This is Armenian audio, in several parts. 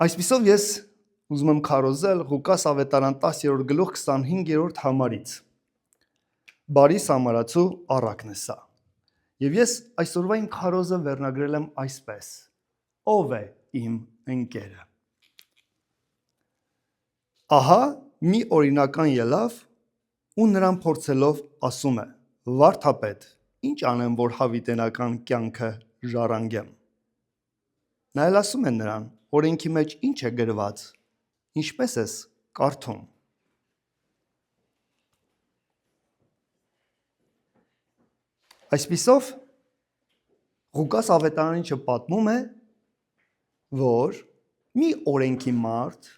Այսպիսով ես ուզում եմ քարոզել Ղուկաս ավետարան 10-րդ գլուխ 25-րդ համարից։ Բարի սամարացու առակն է սա։ Եվ ես այսօրվա իմ քարոզը վերնագրել եմ այսպես. Ո՞վ է իմ ընկերը։ Ահա մի օրինական ելավ ու նրան փորձելով ասում է. Վարդապետ, ինչ անեմ, որ հավիտենական կյանքը ժառանգեմ։ Նա էլ ասում է նրան. օրենքի մեջ ինչ է գրված, ինչպես ես կարդում։ Այսպիսով Ղուկաս ավետարանիչը պատմում է, որ մի օրենքի մարդ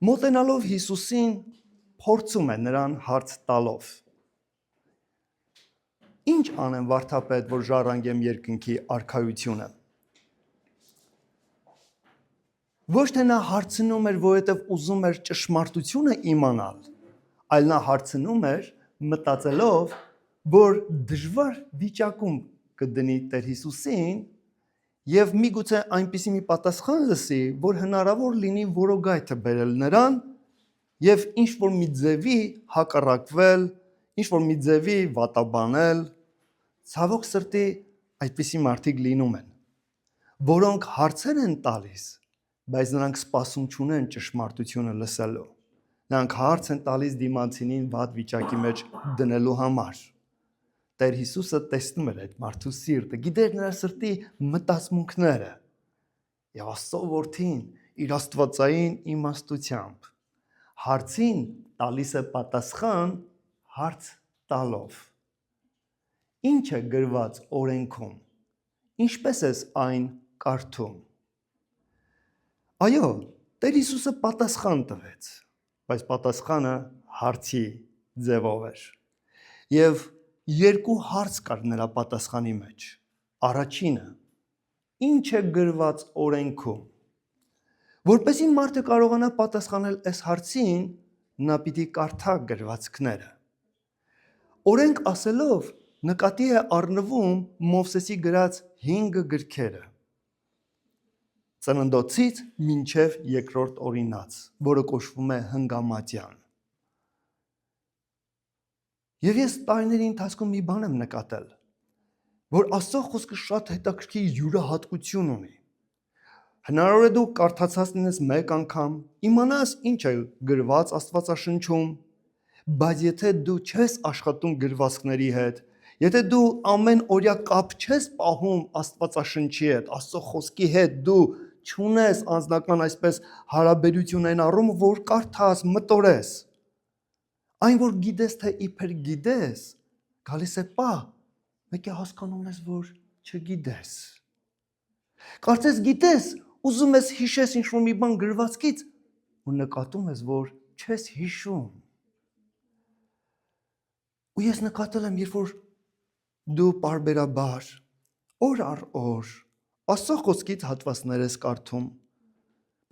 մոտենալով Հիսուսին փորձում է նրան հարց տալով. Ինչ անեմ վարդապետ, որ ժառանգեմ երկնքի արքայությունը։ Ոչ թե նա հարցնում էր, որովհետև ուզում էր ճշմարտությունը իմանալ, այլ նա հարցնում էր մտածելով, որ դժվար վիճակում կդնի Տեր Հիսուսին եւ միգուցե այնպիսի մի պատասխան լսի, որ հնարավոր լինի որոգայթը բերել նրան եւ ինչ որ մի ձևի հակառակվել, ինչ որ մի ձևի վատաբանել։ Ցավոք սրտի այդպիսի մարդիկ լինում են, որոնք հարցեր են տալիս, բայց նրանք սպասում չունեն ճշմարտությունը լսելու։ Նրանք հարց են տալիս դիմացինին վատ վիճակի մեջ դնելու համար։ Տեր Հիսուսը տեսնում էր այդ մարդու սիրտը, գիտեր նրա սրտի մտածմունքները։ Եվ Աստծո որդին իր աստվածային իմաստությամբ հարցին տալիս է պատասխան հարց տալով։ Ինչ է գրված օրենքում։ Ինչպես ես այն կարդում։ Այո, Տեր Հիսուսը պատասխան տվեց, բայց պատասխանը հարցի ձևով էր։ Եվ երկու հարց կար նրա պատասխանի մեջ։ Առաջինը. ինչ է գրված օրենքում։ Որպեսզի մարդը կարողանա պատասխանել այս հարցին, նա պիտի կարդա գրվածքները։ Օրենք ասելով նկատի է առնվում Մովսեսի գրած 5 գրքերը։ Ծննդոցից մինչև երկրորդ օրինաց, որը կոչվում է Հնգամատյան։ Եվ ես տարիների ընթացքում մի բան եմ նկատել, որ Աստծո խոսքը շատ հետաքրքիր յուրահատկություն ունի։ Հնարավոր է դու կարդացած լինես մեկ անգամ, իմանաս ինչ է գրված Աստվածաշնչում, բայց եթե դու չես աշխատում գրվածքների հետ, եթե դու ամեն օրյա կապ չես պահում Աստվածաշնչի հետ, Աստծո խոսքի հետ, դու չունես անձնական այսպես հարաբերություն այն առումը, որ կարդաս, մտորես։ Այն որ գիտես, թե իբր գիտես, գալիս է պահ, մեկ է հասկանում ես, որ չգիտես։ Կարծես գիտես, ուզում ես հիշես ինչ-որ մի բան գրվածքից, ու նկատում ես, որ չես հիշում։ Ու ես նկատել եմ, երբ որ դու պարբերաբար, օր առ օր, Աստծո խոսքից հատվածներ ես կարդում,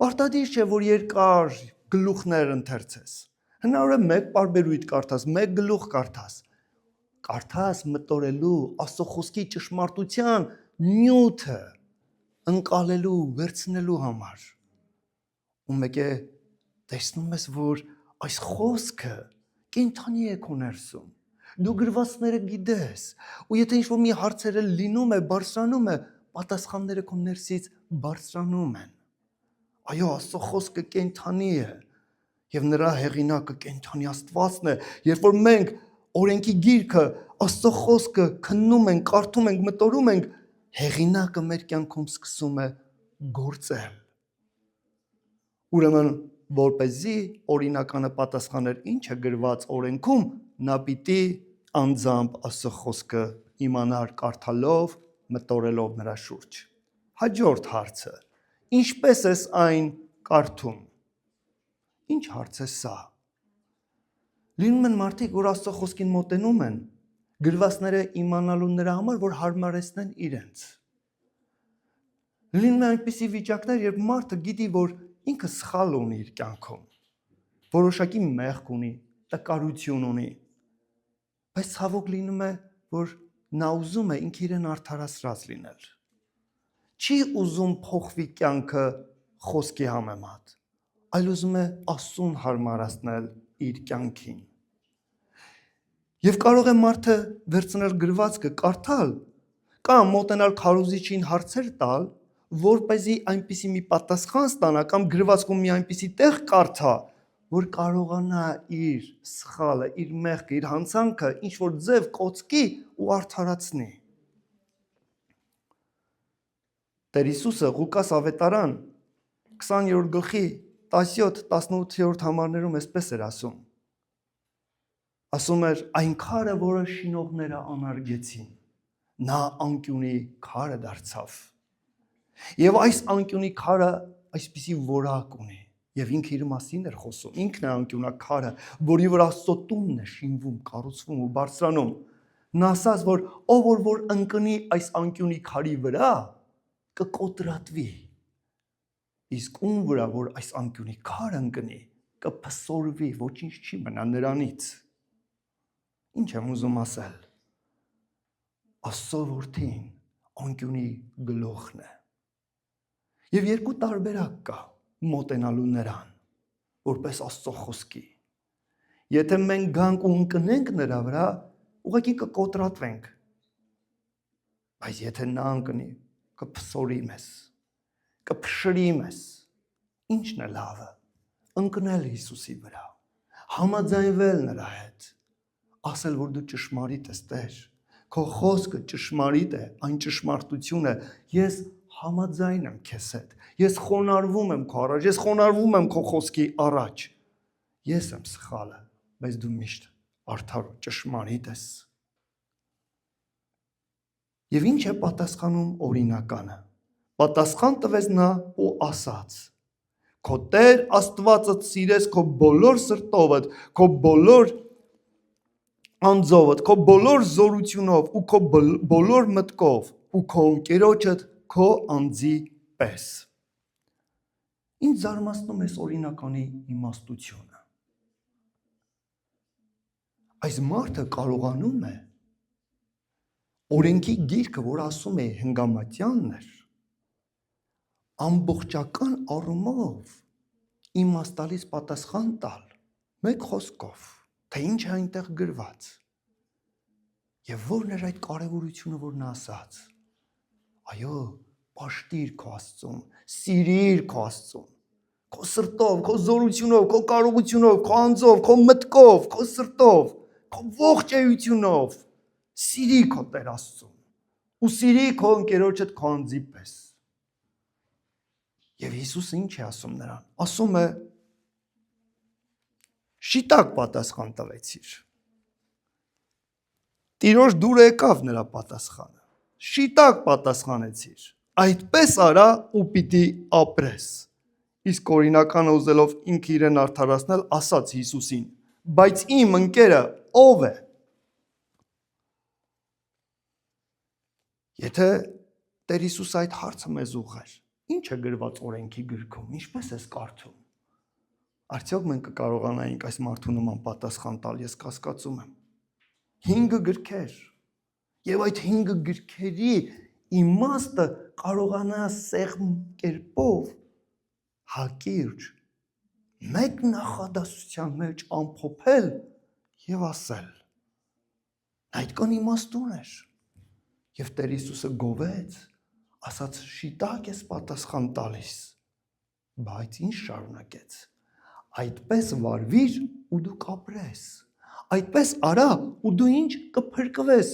պարտադիր չէ, որ երկար գլուխներ ընթերցես։ Հնարավոր է մեկ պարբերույթ կարդաս, մեկ գլուխ կարդաս։ Կարդաս մտորելու Աստծո խոսքի ճշմարտության նյութը ընկալելու, վերցնելու համար։ Ու մեկ է տեսնում ես, որ այս խոսքը կենդանի է քո ներսում։ Դու գրվածքները գիտես, ու եթե ինչ-որ մի հարցերը լինում է, բարձրանում է, պատասխանները քո ներսից բարձրանում են։ Այո, Աստծո խոսքը կենդանի է, եւ նրա հեղինակը կենդանի Աստվածն է։ Երբ որ մենք օրենքի գիրքը, Աստծո խոսքը քննում ենք, կարդում ենք, մտորում ենք, հեղինակը մեր կյանքում սկսում է գործել։ Ուրեմն, որպեսզի օրինականը պատասխաներ ինչ է գրված օրենքում, նա պիտի անձամբ Աստծո խոսքը իմանար կարդալով, մտորելով նրա շուրջ։ Հաջորդ հարցը. ինչպես ես այն կարդում։ Ինչ հարց է սա։ Լինում են մարդիկ, որ Աստծո խոսքին մոտենում են, գրվածքները իմանալու նրա համար, որ հարմարեցնեն իրենց։ Լինում են այնպիսի վիճակներ, երբ մարդը գիտի, որ ինքը սխալ ունի իր կյանքում, որոշակի մեղք ունի, տկարություն ունի, բայց ցավոք լինում է, որ նա ուզում է ինքը իրեն արդարացրած լինել։ Չի ուզում փոխվի կյանքը խոսքի համեմատ, այլ ուզում է Աստծուն հարմարացնել իր կյանքին։ Եվ կարող է մարդը վերցնել գրվածքը կարդալ կամ մոտենալ քարոզիչին հարցեր տալ, որպեսզի այնպիսի մի պատասխան ստանա կամ գրվածքում մի այնպիսի տեղ կարդա, որ կարողանա իր սխալը, իր մեղքը, իր հանցանքը ինչ որ ձև կոծկի ու արդարացնի։ Տեր Հիսուսը Ղուկաս ավետարան 20-րդ գլխի 17-18-րդ համարներում այսպես էր ասում։ Ասում էր այն քարը, որը շինողները անարգեցին, նա անկյունի քարը դարձավ։ Եվ այս անկյունի քարը այսպիսի որակ ունի, եւ ինքը իր մասին էր խոսում, ինքն է անկյունակարը, որի վրա Աստծո տունն է շինվում, կառուցվում ու բարձրանում։ Նա ասաց, որ ով որ ընկնի այս անկյունի քարի վրա, կկոտրատվի։ Իսկ ում վրա որ այս անկյունի քարը ընկնի, կփսորվի, ոչինչ չի մնա նրանից։ Ինչ եմ ուզում ասել։ Աստծո որդին անկյունի գլուխն է։ Եվ երկու տարբերակ կա մոտենալու նրան, որպես Աստծո խոսքի։ Եթե մենք գանք ու ընկնենք նրա վրա, ուղղակի կկոտրատվենք։ Բայց եթե նա ընկնի, կփսորի մեզ, կփշրի մեզ։ Ինչն է լավը։ Ընկնել Հիսուսի վրա, համաձայնվել նրա հետ, ասել, որ դու ճշմարիտ ես, Տեր, քո խոսքը ճշմարիտ է, այն ճշմարտություն է, ես համաձայն եմ քեզ հետ, ես խոնարհվում եմ քո առաջ, ես խոնարհվում եմ քո խոսքի առաջ, ես եմ սխալը, բայց դու միշտ արդար ու ճշմարիտ ես։ Եվ ինչ է պատասխանում օրինականը։ Պատասխան տվեց նա ու ասաց. Քո Տեր Աստվածդ սիրես քո բոլոր սրտովդ, քո բոլոր անձովդ, քո բոլոր զորությունով ու քո բոլոր մտքով ու քո ընկերոջդ քո անձի պես։ Ինչ զարմացնում է օրինականի իմաստությունը։ Այս մարդը կարողանում է օրենքի գիրքը, որ ասում է հնգամատյանն էր, ամբողջական առումով իմաստալից պատասխան տալ մեկ խոսքով, թե ինչ է այնտեղ գրված։ Եվ որն էր այդ կարևորությունը, որ նա ասաց։ Այո, պաշտիր քո Աստծուն, սիրիր քո Աստծուն, քո սրտով, քո զորությունով, քո կարողությունով, քո անձով, քո մտքով, քո սրտով, քո ողջ էությունով, սիրի քո Տեր Աստծուն ու սիրի քո ընկերոջդ քո անձի պես։ Եվ Հիսուսը ինչ է ասում նրան։ Ասում է. շիտակ պատասխան տվեցիր։ Տիրոջ դուր եկավ նրա պատասխանը։ Շիտակ պատասխանեցիր։ Այդպես արա ու պիտի ապրես։ Իսկ օրինականը ուզելով ինքը իրեն արդարացնել, ասաց Հիսուսին. բայց իմ ընկերը ով է։ Եթե Տեր Հիսուսը այդ հարցը մեզ ուղղեր, ինչ է գրված օրենքի գրքում, ինչպես ես կարդում։ Արդյոք մենք կկարողանայինք այս մարդու նման պատասխան տալ, ես կասկածում եմ։ 5 գրքեր։ Եվ այդ 5 գրքերի իմաստը կարողանա սեղմ կերպով հակիրճ մեկ նախադասության մեջ ամփոփել եւ ասել։ Այդքան իմաստուն էր։ Եվ Տեր Հիսուսը գովեց, ասաց շիտակ ես պատասխան տալիս, բայց ինչ շարունակեց։ Այդպես վարվիր ու դու կապրես։ Այդպես արա ու դու ինչ կփրկվես։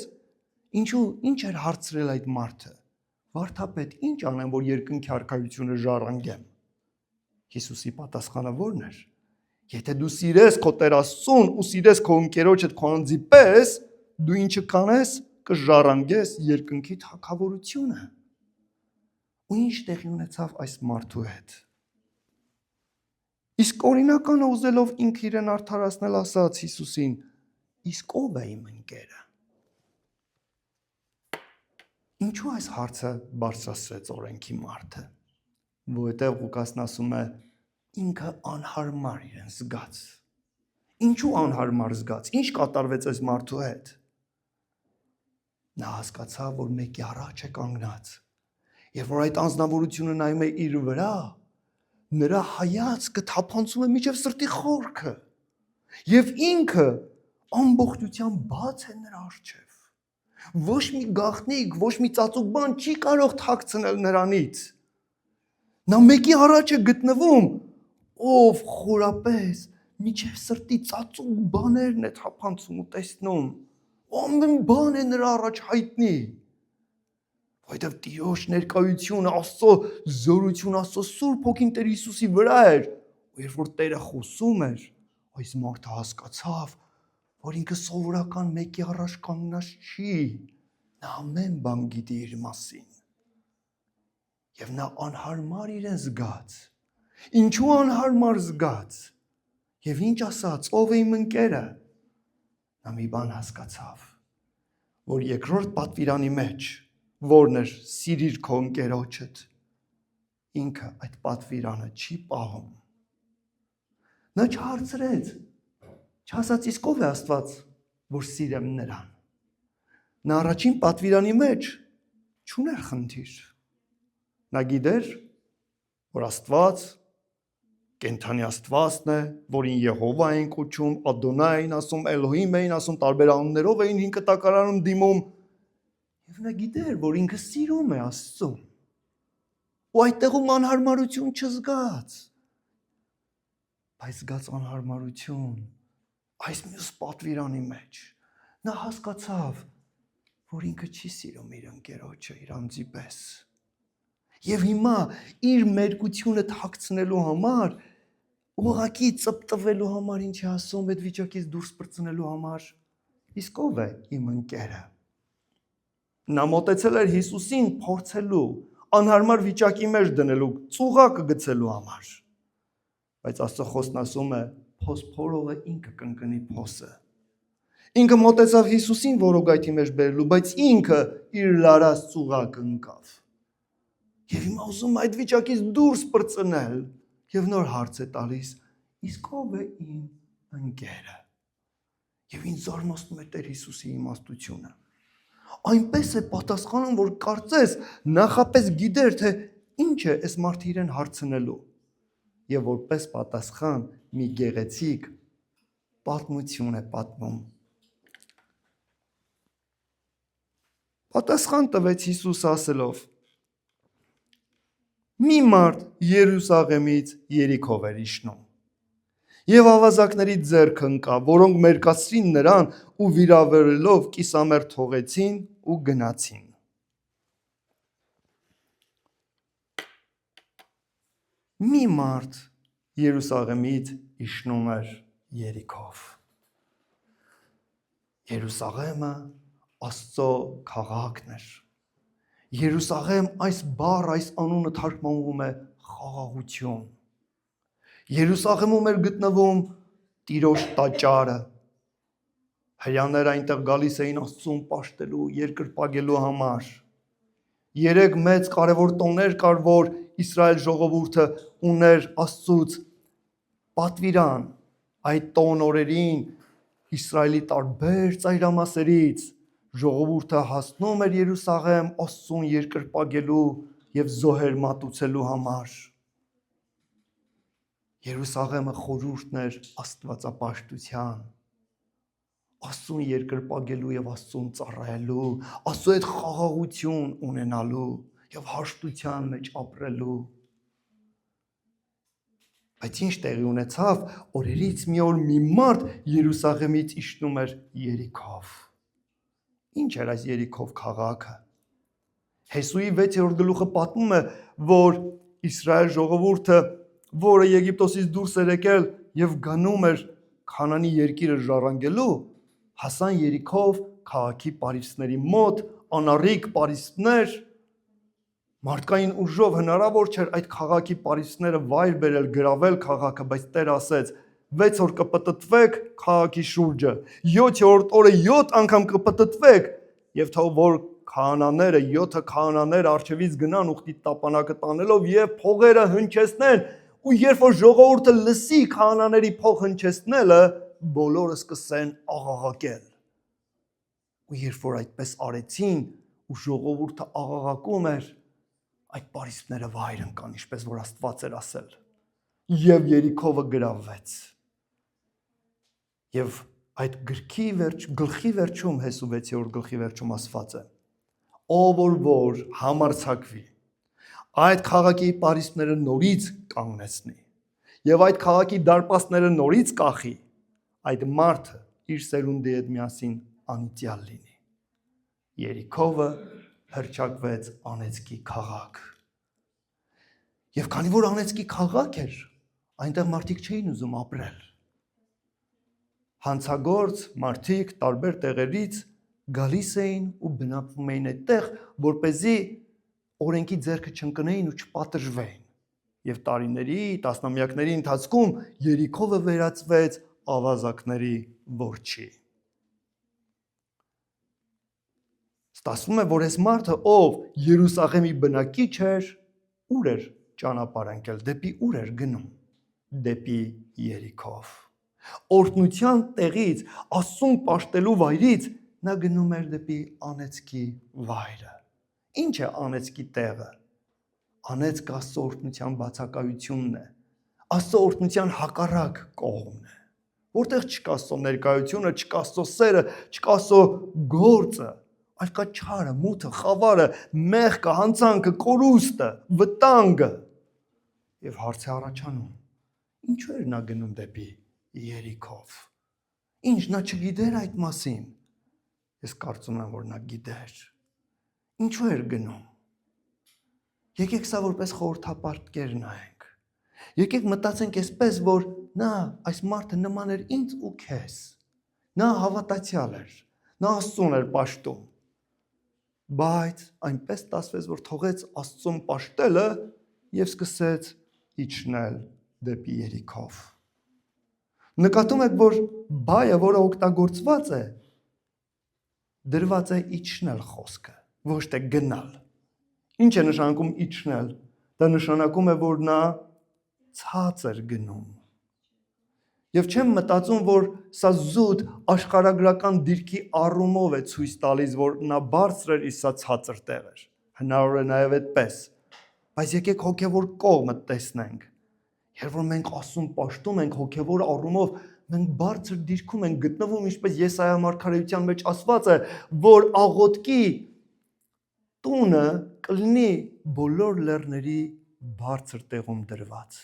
Ինչու ինչ էր հարցրել այդ մարդը։ Վարդապետ, ինչ անեմ, որ երկնքի արքայությունը ժառանգեմ։ Հիսուսի պատասխանը ո՞րն էր։ Եթե դու սիրես քո Տեր Աստծուն ու սիրես քո ընկերոջդ քո անձի պես, դու ինչը կանես, կժառանգես երկնքի թագավորությունը։ Ու ինչ տեղի ունեցավ այս մարդու հետ։ Իսկ օրինականը ուզելով ինքը իրեն արդարացնել, ասաց Հիսուսին. իսկ ով է իմ ընկերը։ Ինչու այս հարցը բարձրացրեց օրենքի մարդը։ Որովհետև Ղուկասն ասում է ինքը անհարմար իրեն զգաց։ Ինչու անհարմար զգաց։ Ինչ կատարվեց այս մարդու հետ։ Նա հասկացավ, որ մեկի առաջ է կանգնած։ Եվ որ այդ անձնավորությունը նայում է իր վրա, նրա հայացքը թափանցում է միջև սրտի խորքը եւ ինքը ամբողջությամբ բաց է նրա առջև ոչ մի գաղտնիք ոչ մի ծածուկ բան չի կարող թաքցնել նրանից նա մեկի առաջ է գտնվում ով խորապես միջև սրտի ծածուկ բաներն է թափանցում ու տեսնում ամեն բան է նրա առաջ հայտնի Որտեւ Տիրոջ ներկայությունը, Աստծո զորությունը, Աստծո Սուրբ Հոգին Տեր Հիսուսի վրա էր, ու երբ որ Տերը խոսում էր, այս մարդը հասկացավ, որ ինքը սովորական մեկի առաջ կանգնած չի, նա ամեն բան գիտի իր մասին։ Եվ նա անհարմար իրեն զգաց։ Ինչու անհարմար զգաց։ Եվ ինչ ասաց, ով է իմ ընկերը։ Նա մի բան հասկացավ, որ երկրորդ պատվիրանի մեջ որն էր սիրիր քո ընկերոջդ ինքը այդ պատվիրանը չի պահում նա չհարցրեց չասաց իսկ ով է Աստված որ սիրեմ նրան նա առաջին պատվիրանի մեջ չուներ խնդիր նա գիտեր որ Աստված կենթանի Աստվածն է որին Եհովա են կոչում Ադոնայ են ասում Էլոհիմ էին ասում տարբեր անուններով էին հին կտակարանում դիմում Եվ նա գիտեր, որ ինքը սիրում է Աստծուն։ Ու այդտեղում անհարմարություն չզգաց։ Բայց զգաց անհարմարություն այս մյուս պատվիրանի մեջ։ Նա հասկացավ, որ ինքը չի սիրում իր ընկերոջը իր անձի պես։ Եվ հիմա իր մերկությունը թաքցնելու համար, ուղղակի ծպտվելու համար ինչ է ասում, այդ վիճակից դուրս պրծնելու համար, իսկ ով է իմ ընկերը։ Նա մոտեցել էր Հիսուսին փորձելու, անհարմար վիճակի մեջ դնելու, ծուղակը գցելու համար։ Բայց Աստծո խոսքն ասում է, փոս փորողը ինքը կընկնի փոսը։ Ինքը մոտեցավ Հիսուսին որոգայթի մեջ բերելու, բայց ինքը իր լարած ծուղակը ընկավ։ Եվ հիմա ուզում այդ վիճակից դուրս պրծնել, եւ նոր հարց է տալիս, իսկ ով է իմ ընկերը։ Եվ ինձ զարմացնում է Տեր Հիսուսի իմաստությունը։ Այնպես է պատասխանում, որ կարծես նախապես գիտեր, թե ինչ է այս մարդը իրեն հարցնելու։ Եվ որպես պատասխան մի գեղեցիկ պատմություն է պատմում։ Պատասխան տվեց Հիսուս ասելով. Մի մարդ Երուսաղեմից Երիքով էր իջնում։ Եվ ավազակների ձեռք ընկավ, որոնք մերկացրին նրան ու վիրավորելով կիսամերկ թողեցին ու գնացին։ Մի մարդ Երուսաղեմից իջնում էր Երիքով։ Երուսաղեմը Աստծո քաղաքն էր։ Երուսաղեմ այս բառ, այս անունը թարգմանվում է խաղաղություն։ Երուսաղեմում էր գտնվում Տիրոջ տաճարը։ Հրեաները այնտեղ գալիս էին Աստծուն պաշտելու, երկրպագելու համար։ 3 մեծ կարևոր տոներ կար, որ Իսրայել ժողովուրդը ուներ Աստծուց պատվիրան։ Այդ տոն օրերին Իսրայելի տարբեր ծայրամասերից ժողովուրդը հասնում էր Երուսաղեմ Աստծուն երկրպագելու եւ զոհեր մատուցելու համար։ Երուսաղեմը խորհուրդն էր աստվածապաշտության, Աստծուն երկրպագելու եւ Աստծուն ծառայելու, Աստծո հետ խաղաղություն ունենալու եւ հաշտության մեջ ապրելու։ Բայց ինչ տեղի ունեցավ, օրերից մի օր մի մարդ Երուսաղեմից իջնում էր Երիքով։ Ինչ էր այս Երիքով քաղաքը։ Հեսուի 6-րդ գլուխը պատմում է, որ Իսրայել ժողովուրդը, որը Եգիպտոսից դուրս էր եկել եւ գնում էր Քանանի երկիրը ժառանգելու, հասան Երիքով քաղաքի պարիսպների մոտ, անառիկ պարիսպներ, մարդկային ուժով հնարավոր չէր այդ քաղաքի պարիսպները վայր բերել, գրավել քաղաքը, բայց Տերը ասեց 6 օր կպտտվեք քաղաքի շուրջը, 7-րդ օրը 7 անգամ կպտտվեք եւ թող որ քահանաները 7 քահանաներ արչեվից գնան ուխտի տապանակը տանելով եւ փողերը հնչեցնեն ու երբ որ ժողովուրդը լսի քահանաների փող հնչեցնելը բոլորը սկսեն աղաղակել ու երբ որ այդպես արեցին ու ժողովուրդը աղաղակում էր այդ պարիսպները վայր ընկան ինչպես որ Աստված էր ասել եւ Երիքովը գրավվեց։ Եվ այդ գլխի վերջում Հեսու 6-րդ գլխի վերջում ասված է. ով որ համարձակվի այդ քաղաքի պարիսպները նորից կանգնեցնի եւ այդ քաղաքի դարպասները նորից կախի, այդ մարդը իր սերունդի հետ միասին անիծյալ լինի։ Երիքովը հռչակվեց անեծքի քաղաք։ Եվ քանի որ անեծքի քաղաք էր, այնտեղ մարդիկ չէին ուզում ապրել։ Հանցագործ մարդիկ տարբեր տեղերից գալիս էին ու բնակվում էին այդտեղ, որպեսզի օրենքի ձեռքը չընկնեին ու չպատժվեին։ Եվ տարիների, տասնամյակների ընթացքում Երիքովը վերածվեց ավազակների որջի։ Ստացվում է, որ այս մարդը, ով Երուսաղեմի բնակիչ էր, ուր էր ճանապարհ ընկել, դեպի ուր էր գնում, դեպի Երիքով։ Օրհնության տեղից, Աստծուն պաշտելու վայրից նա գնում էր դեպի անեծքի վայրը։ Ինչ է անեծքի տեղը։ Անեծք Աստծո օրհնության բացակայությունն է։ Աստծո օրհնության հակառակ կողմն է։ Որտեղ չկա Աստծո ներկայությունը, չկա Աստծո սերը, չկա Աստծո գործը, այլ կա չարը, մութը, խավարը, մեղքը, հանցանքը, կորուստը, վտանգը։ Եվ հարց է առաջանում. ինչու էր նա գնում դեպի Երիքով։ Ինչ նա չգիտեր այդ մասին։ Ես կարծում եմ, որ նա գիտեր։ Ինչու էր գնում։ Եկեք սա որպես խորհրդապատկեր նայենք։ Եկեք մտածենք այսպես, որ նա, այս մարդը նման էր ինձ ու քեզ։ Նա հավատացյալ էր, նա Աստծուն էր պաշտում։ Բայց այնպես ստացվեց, որ թողեց Աստծուն պաշտելը եւ սկսեց իջնել դեպի Երիքով։ Նկատում եք, որ բայը, որը օգտագործված է, դրված է իջնել խոսքը, ոչ թե գնալ։ Ինչ է նշանակում իջնել։ Դա նշանակում է, որ նա ցածր գնում։ Եվ չեմ մտածում, որ սա զուտ աշխարհագրական դիրքի առումով է ցույց տալիս, որ նա բարձր էր, իսկ սա ցածր տեղ էր։ Հնարավոր է նաև այդպես։ Բայց եկեք հոգևոր կողմը տեսնենք։ Երբ որ մենք Աստծուն պաշտում ենք հոգևոր առումով, մենք բարձր դիրքում ենք գտնվում, ինչպես Եսայիա մարգարեության մեջ ասված է, որ աղոթքի տունը կլինի բոլոր լեռների բարձր տեղում դրված։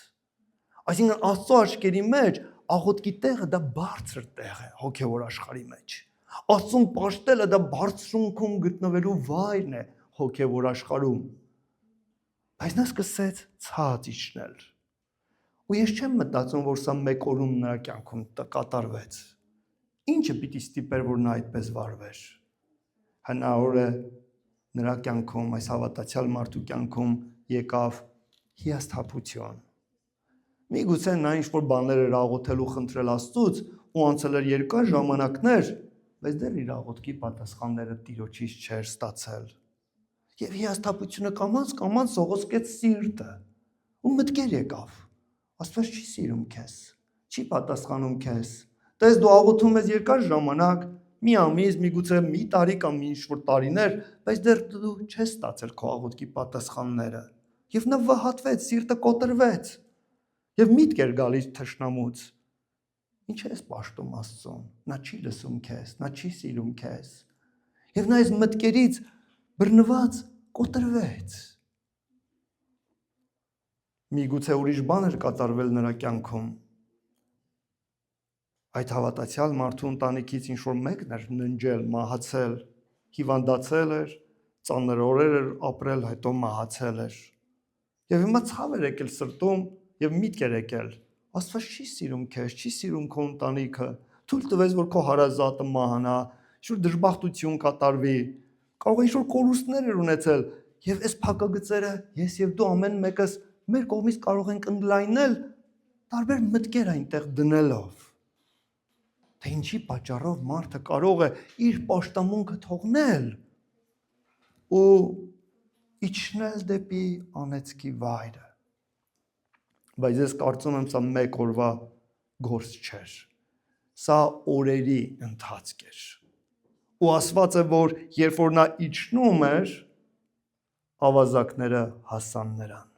Այսինքն Աստծո աչքերի մեջ աղոթքի տեղը դա բարձր տեղ է հոգևոր աշխարհի մեջ։ Աստծուն պաշտելը դա բարձրունքում գտնվելու վայրն է հոգևոր աշխարհում։ Բայց նա սկսեց ցած իջնել։ Ու ես չեմ մտածում, որ սա մեկ օրում նրա կյանքում կատարվեց։ Ինչը պիտի ստիպեր, որ նա այդպես վարվեր։ Հնարավոր է նրա կյանքում, այս հավատացյալ մարդու կյանքում եկավ հիասթափություն։ Միգուցե նա ինչ-որ բաներ էր աղոթել ու խնդրել Աստծուց ու անցել էր երկար ժամանակներ, բայց դեռ իր աղոթքի պատասխանները Տիրոջից չէր ստացել։ Եվ հիասթափությունը կամաց սողոսկեց սիրտը ու մտքեր եկավ. Աստված չի սիրում քեզ, չի պատասխանում քեզ։ Տես դու աղոթում ես երկար ժամանակ, մի ամիս, միգուցե մի տարի կամ ինչ-որ տարիներ, բայց դեռ դու չես ստացել քո աղոթքի պատասխանները։ Եվ նա վհատվեց, սիրտը կոտրվեց։ Եվ միտք էր գալիս թշնամուց. ինչ ես պաշտում Աստծուն, նա չի լսում քեզ, նա չի սիրում քեզ։ Եվ նա այս մտքերից բռնված կոտրվեց։ Միգուցե ուրիշ բան էր կատարվել նրա կյանքում։ Այդ հավատացյալ մարդու ընտանիքից ինչ-որ մեկն էր ննջել, մահացել, հիվանդացել էր, ծանր օրեր էր ապրել, հետո մահացել էր։ Եվ հիմա ցավ էր եկել սրտում եւ միտք էր եկել. Աստված չի սիրում քեզ, չի սիրում քո ընտանիքը։ Թույլ տվես, որ քո հարազատը մահանա, ինչ-որ դժբախտություն կատարվի։ Կարող է ինչ-որ կորուստներ էր ունեցել, եւ այս փակագծերը ես եւ դու ամեն մեկս մեր կողմից կարող ենք ընդլայնել տարբեր մտքեր այնտեղ դնելով։ Թե ինչի պատճառով մարդը կարող է իր պաշտամունքը թողնել ու իջնել դեպի անեծքի վայրը։ Բայց ես կարծում եմ սա մեկ օրվա գործ չէր։ Սա օրերի ընթացք էր։ Ու ասված է, որ երբ որ նա իջնում էր, ավազակները հասան նրան։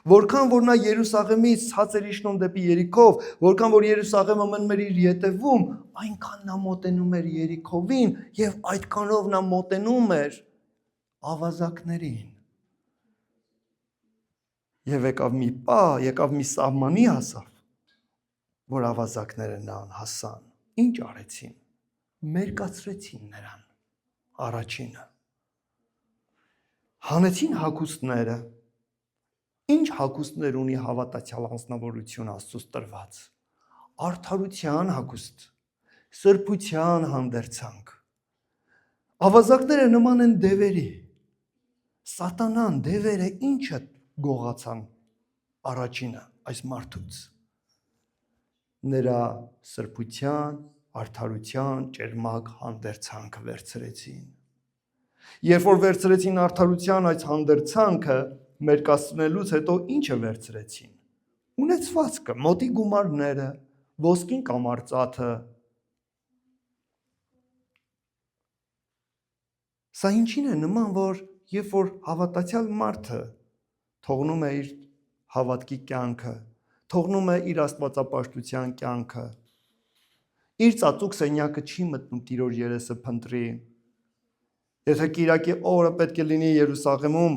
Որքան որ նա Երուսաղեմից ցած էր իջնում դեպի Երիքով, որքան որ Երուսաղեմը մնում էր իր ետևում, այնքան նա մոտենում էր Երիքովին եւ այդքանով նա մոտենում էր ավազակներին։ Եվ եկավ մի սահմանի հասավ, որ ավազակները նրան հասան։ Ինչ արեցին։ Մերկացրեցին նրան առաջինը։ Հանեցին հագուստները։ Ինչ հագուստներ ունի հավատացյալ անձնավորություն Աստծուց տրված։ Արդարության հագուստ, սրբության հանդերձանք։ Ավազակները նման են դևերի։ Սատանան, դևերը ինչը գողացան առաջինը այս մարդուց։ Նրա սրբության, արդարության, ճերմակ հանդերձանքը վերցրեցին։ Երբ որ վերցրեցին արդարության այս հանդերձանքը, մերկացնելուց հետո ինչը վերցրեցին։ Ունեցվածքը, մոտի գումարները, ոսկին կամ արծաթը։ Սա ինչին է նման, որ երբ որ հավատացյալ մարդը թողնում է իր հավատքի կյանքը, թողնում է իր աստվածապաշտության կյանքը, իր ծածուկ սենյակը չի մտնում Տիրոջ երեսը փնտրի։ Եթե Կիրակի օրը պետք է լինի Երուսաղեմում,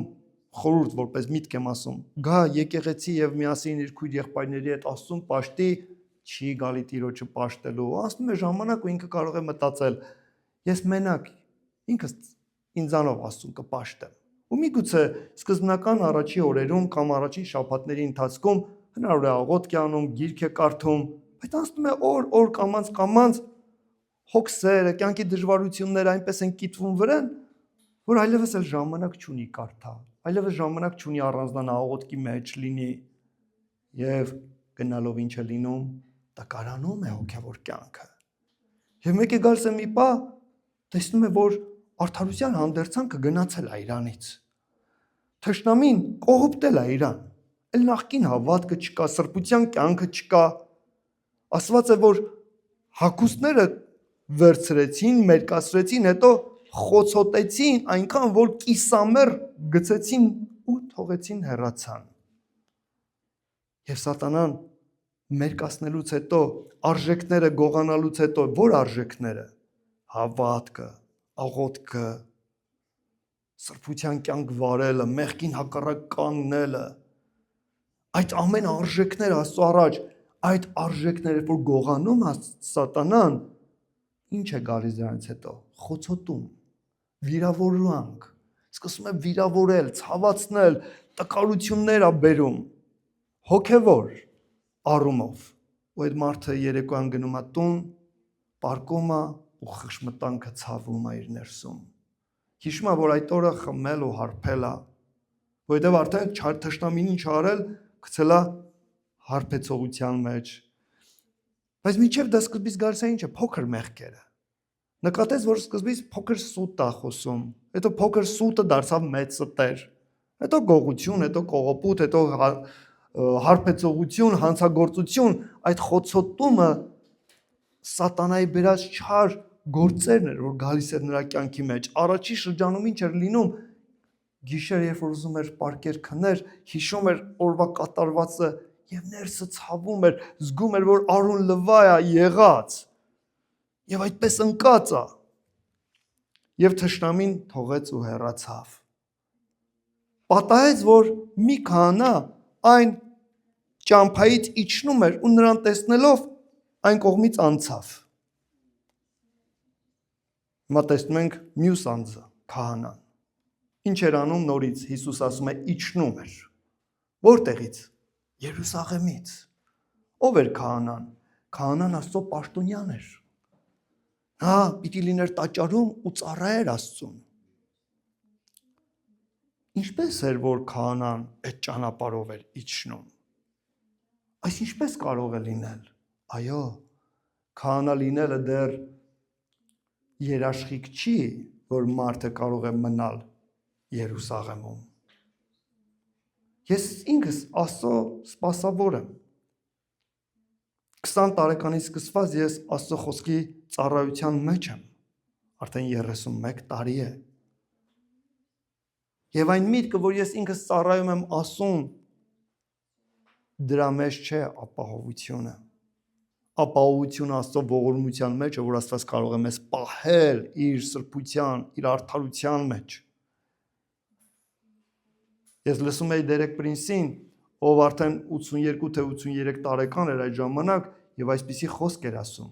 խորհուրդ որպես միտք եմ ասում, գա եկեղեցի եւ միասին իր քույր եղբայրների հետ Աստծուն պաշտի, չի գալի Տիրոջը պաշտելու, անցնում է ժամանակ ու ինքը կարող է մտածել, ես մենակ ինքս ինձանով Աստծուն կպաշտեմ։ Ու միգուցե սկզբնական առաջի օրերում կամ առաջին շաբաթների ընթացքում հնարավոր է աղոթք է անում, գիրք է կարդում, բայց անցնում է օր կամանց հոգսերը, կյանքի դժվարությունները այնպես են կիտվում վրան, որ այլևս էլ ժամանակ չունի կարդալ, այլևս ժամանակ չունի առանձնանա աղոթքի մեջ լինի եւ գնալով ինչ է լինում, տկարանում է հոգեվոր կյանքը։ Եվ մեկ է գալիս է մի պահ, տեսնում է, որ արդարության հանդերձանքը գնացել է իրանից։ Թշնամին կողոպտել է իրան։ Էլ նախքին հավատքը չկա, սրբության կյանքը չկա։ Ասված է, որ հագուստները վերցրեցին, մերկացրեցին, հետո խոցոտեցին այնքան, որ կիսամեռ գցեցին ու թողեցին հեռացան։ Եվ սատանան մերկացնելուց հետո, արժեքները գողանալուց հետո, որ արժեքները, հավատքը, աղոթքը, սրբության կյանք վարելը, մեղքին հակառակ կանգնելը, այդ ամեն արժեքները Աստծո առաջ, այդ արժեքները, որ գողանում է սատանան, ինչ է գալիս դրանից հետո, խոցոտում, վիրավորանք, սկսում է վիրավորել, ցավացնել, տկարություններ է բերում, հոգևոր առումով, ու այդ մարդը երեկոյան գնում է տուն, պարկում է ու խշմտանքը ցավում է իր ներսում։ Հիշում է, որ այդ օրը խմել ու հարբել է, որովհետև արդեն թշնամին ինչ արել, գցել է հարբեցողության մեջ։ Բայց մինչև դա սկզբից գալիս է ինչ է, փոքր մեղքերը։ Նկատեց, որ սկզբից փոքր սուտ է խոսում, հետո փոքր սուտը դարձավ մեծ ստեր, հետո գողություն, հետո կողոպուտ, հետո հարբեցողություն, հանցագործություն, այդ խոցոտումը սատանայի բերած չար գործերն էր, որ գալիս էր նրա կյանքի մեջ։ Առաջի շրջանում ինչ էր լինում, գիշեր երբ որ ուզում էր պարկեր քներ, հիշում էր օրվա կատարվածը եւ ներսը ցավում էր, զգում էր, որ արուն լվա է եղած։ Եվ այդպես ընկած է։ Եվ թշնամին թողեց ու հեռացավ։ Պատահեց, որ մի քահանա այն ճամփայից իջնում էր ու նրան տեսնելով այն կողմից անցավ։ Հիմա տեսնում ենք մյուս անձը, քահանան։ Ինչ էր անում նորից, Հիսուս ասում է իջնում էր։ Որտեղից։ Երուսաղեմից։ Ով էր քահանան։ Քահանան Աստծո պաշտոնյան էր։ Նա պիտի լիներ տաճարում ու ծառայեր Աստծուն։ Ինչպես էր, որ քահանան այդ ճանապարհով էր իջնում։ Այս ինչպես կարող է լինել։ Այո, քահանա լինելը դեռ երաշխիք չի, որ մարդը կարող է մնալ Երուսաղեմում։ Ես ինքս Աստծո սպասավոր եմ։ 20 տարեկանից սկսված ես Աստծո խոսքի ծառայության մեջ եմ։ Արդեն 31 տարի է։ Եվ այն միտքը, որ ես ինքս ծառայում եմ Աստծուն, դրա մեջ չէ ապահովությունը։ Ապահովությունը Աստծո ողորմության մեջ է, որ Աստված կարող է մեզ պահել իր սրբության, իր արդարության մեջ։ Ես լսում էի Դերեկ Պրինսին, ով արդեն 82 թե 83 տարեկան էր այդ ժամանակ, եւ այսպիսի խոսք էր ասում։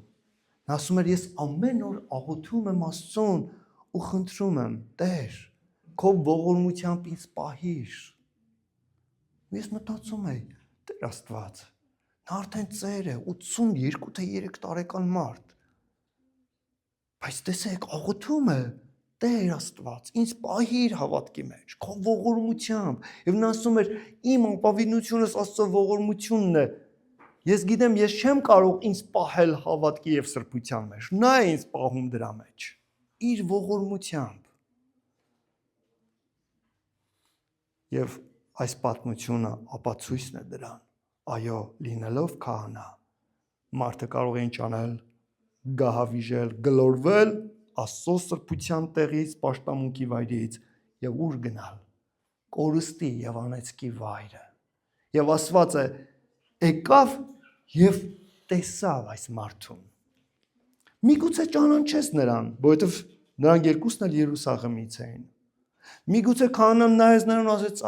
Նա ասում էր, ես ամեն օր աղոթում եմ Աստծուն ու խնդրում եմ, Տեր, քո ողորմությամբ ինձ պահիր։ Ես մտածում էի, Տեր Աստված, նա արդեն ծեր է, 82 թե 3 տարեկան մարդ։ Բայց տեսեք, աղոթում է, Տեր Աստված, ինձ պահիր հավատքի մեջ, քո ողորմությամբ։ Եվ նա ասում էր, իմ ապավինությունս Աստծո ողորմությունն է։ Ես գիտեմ, ես չեմ կարող ինձ պահել հավատքի եւ սրբության մեջ։ Նա է ինձ պահում դրա մեջ, իր ողորմությամբ։ Եվ այս պատմությունը ապացույցն է դրան։ Այո, լինելով քահանա, մարդը կարող է ինչ անել, գահավիժել, գլորվել Աստծո սրբության տեղից, պաշտամունքի վայրից եւ ուր գնալ։ Կորստի եւ անեծքի վայրը։ Եվ ասված է, եկավ եւ տեսավ այս մարդուն։ Միգուցե ճանաչես նրան, որովհետեւ նրանք երկուսն էլ Երուսաղեմից էին։ Միգուցե քահանան նայեց նրան ու ասեց,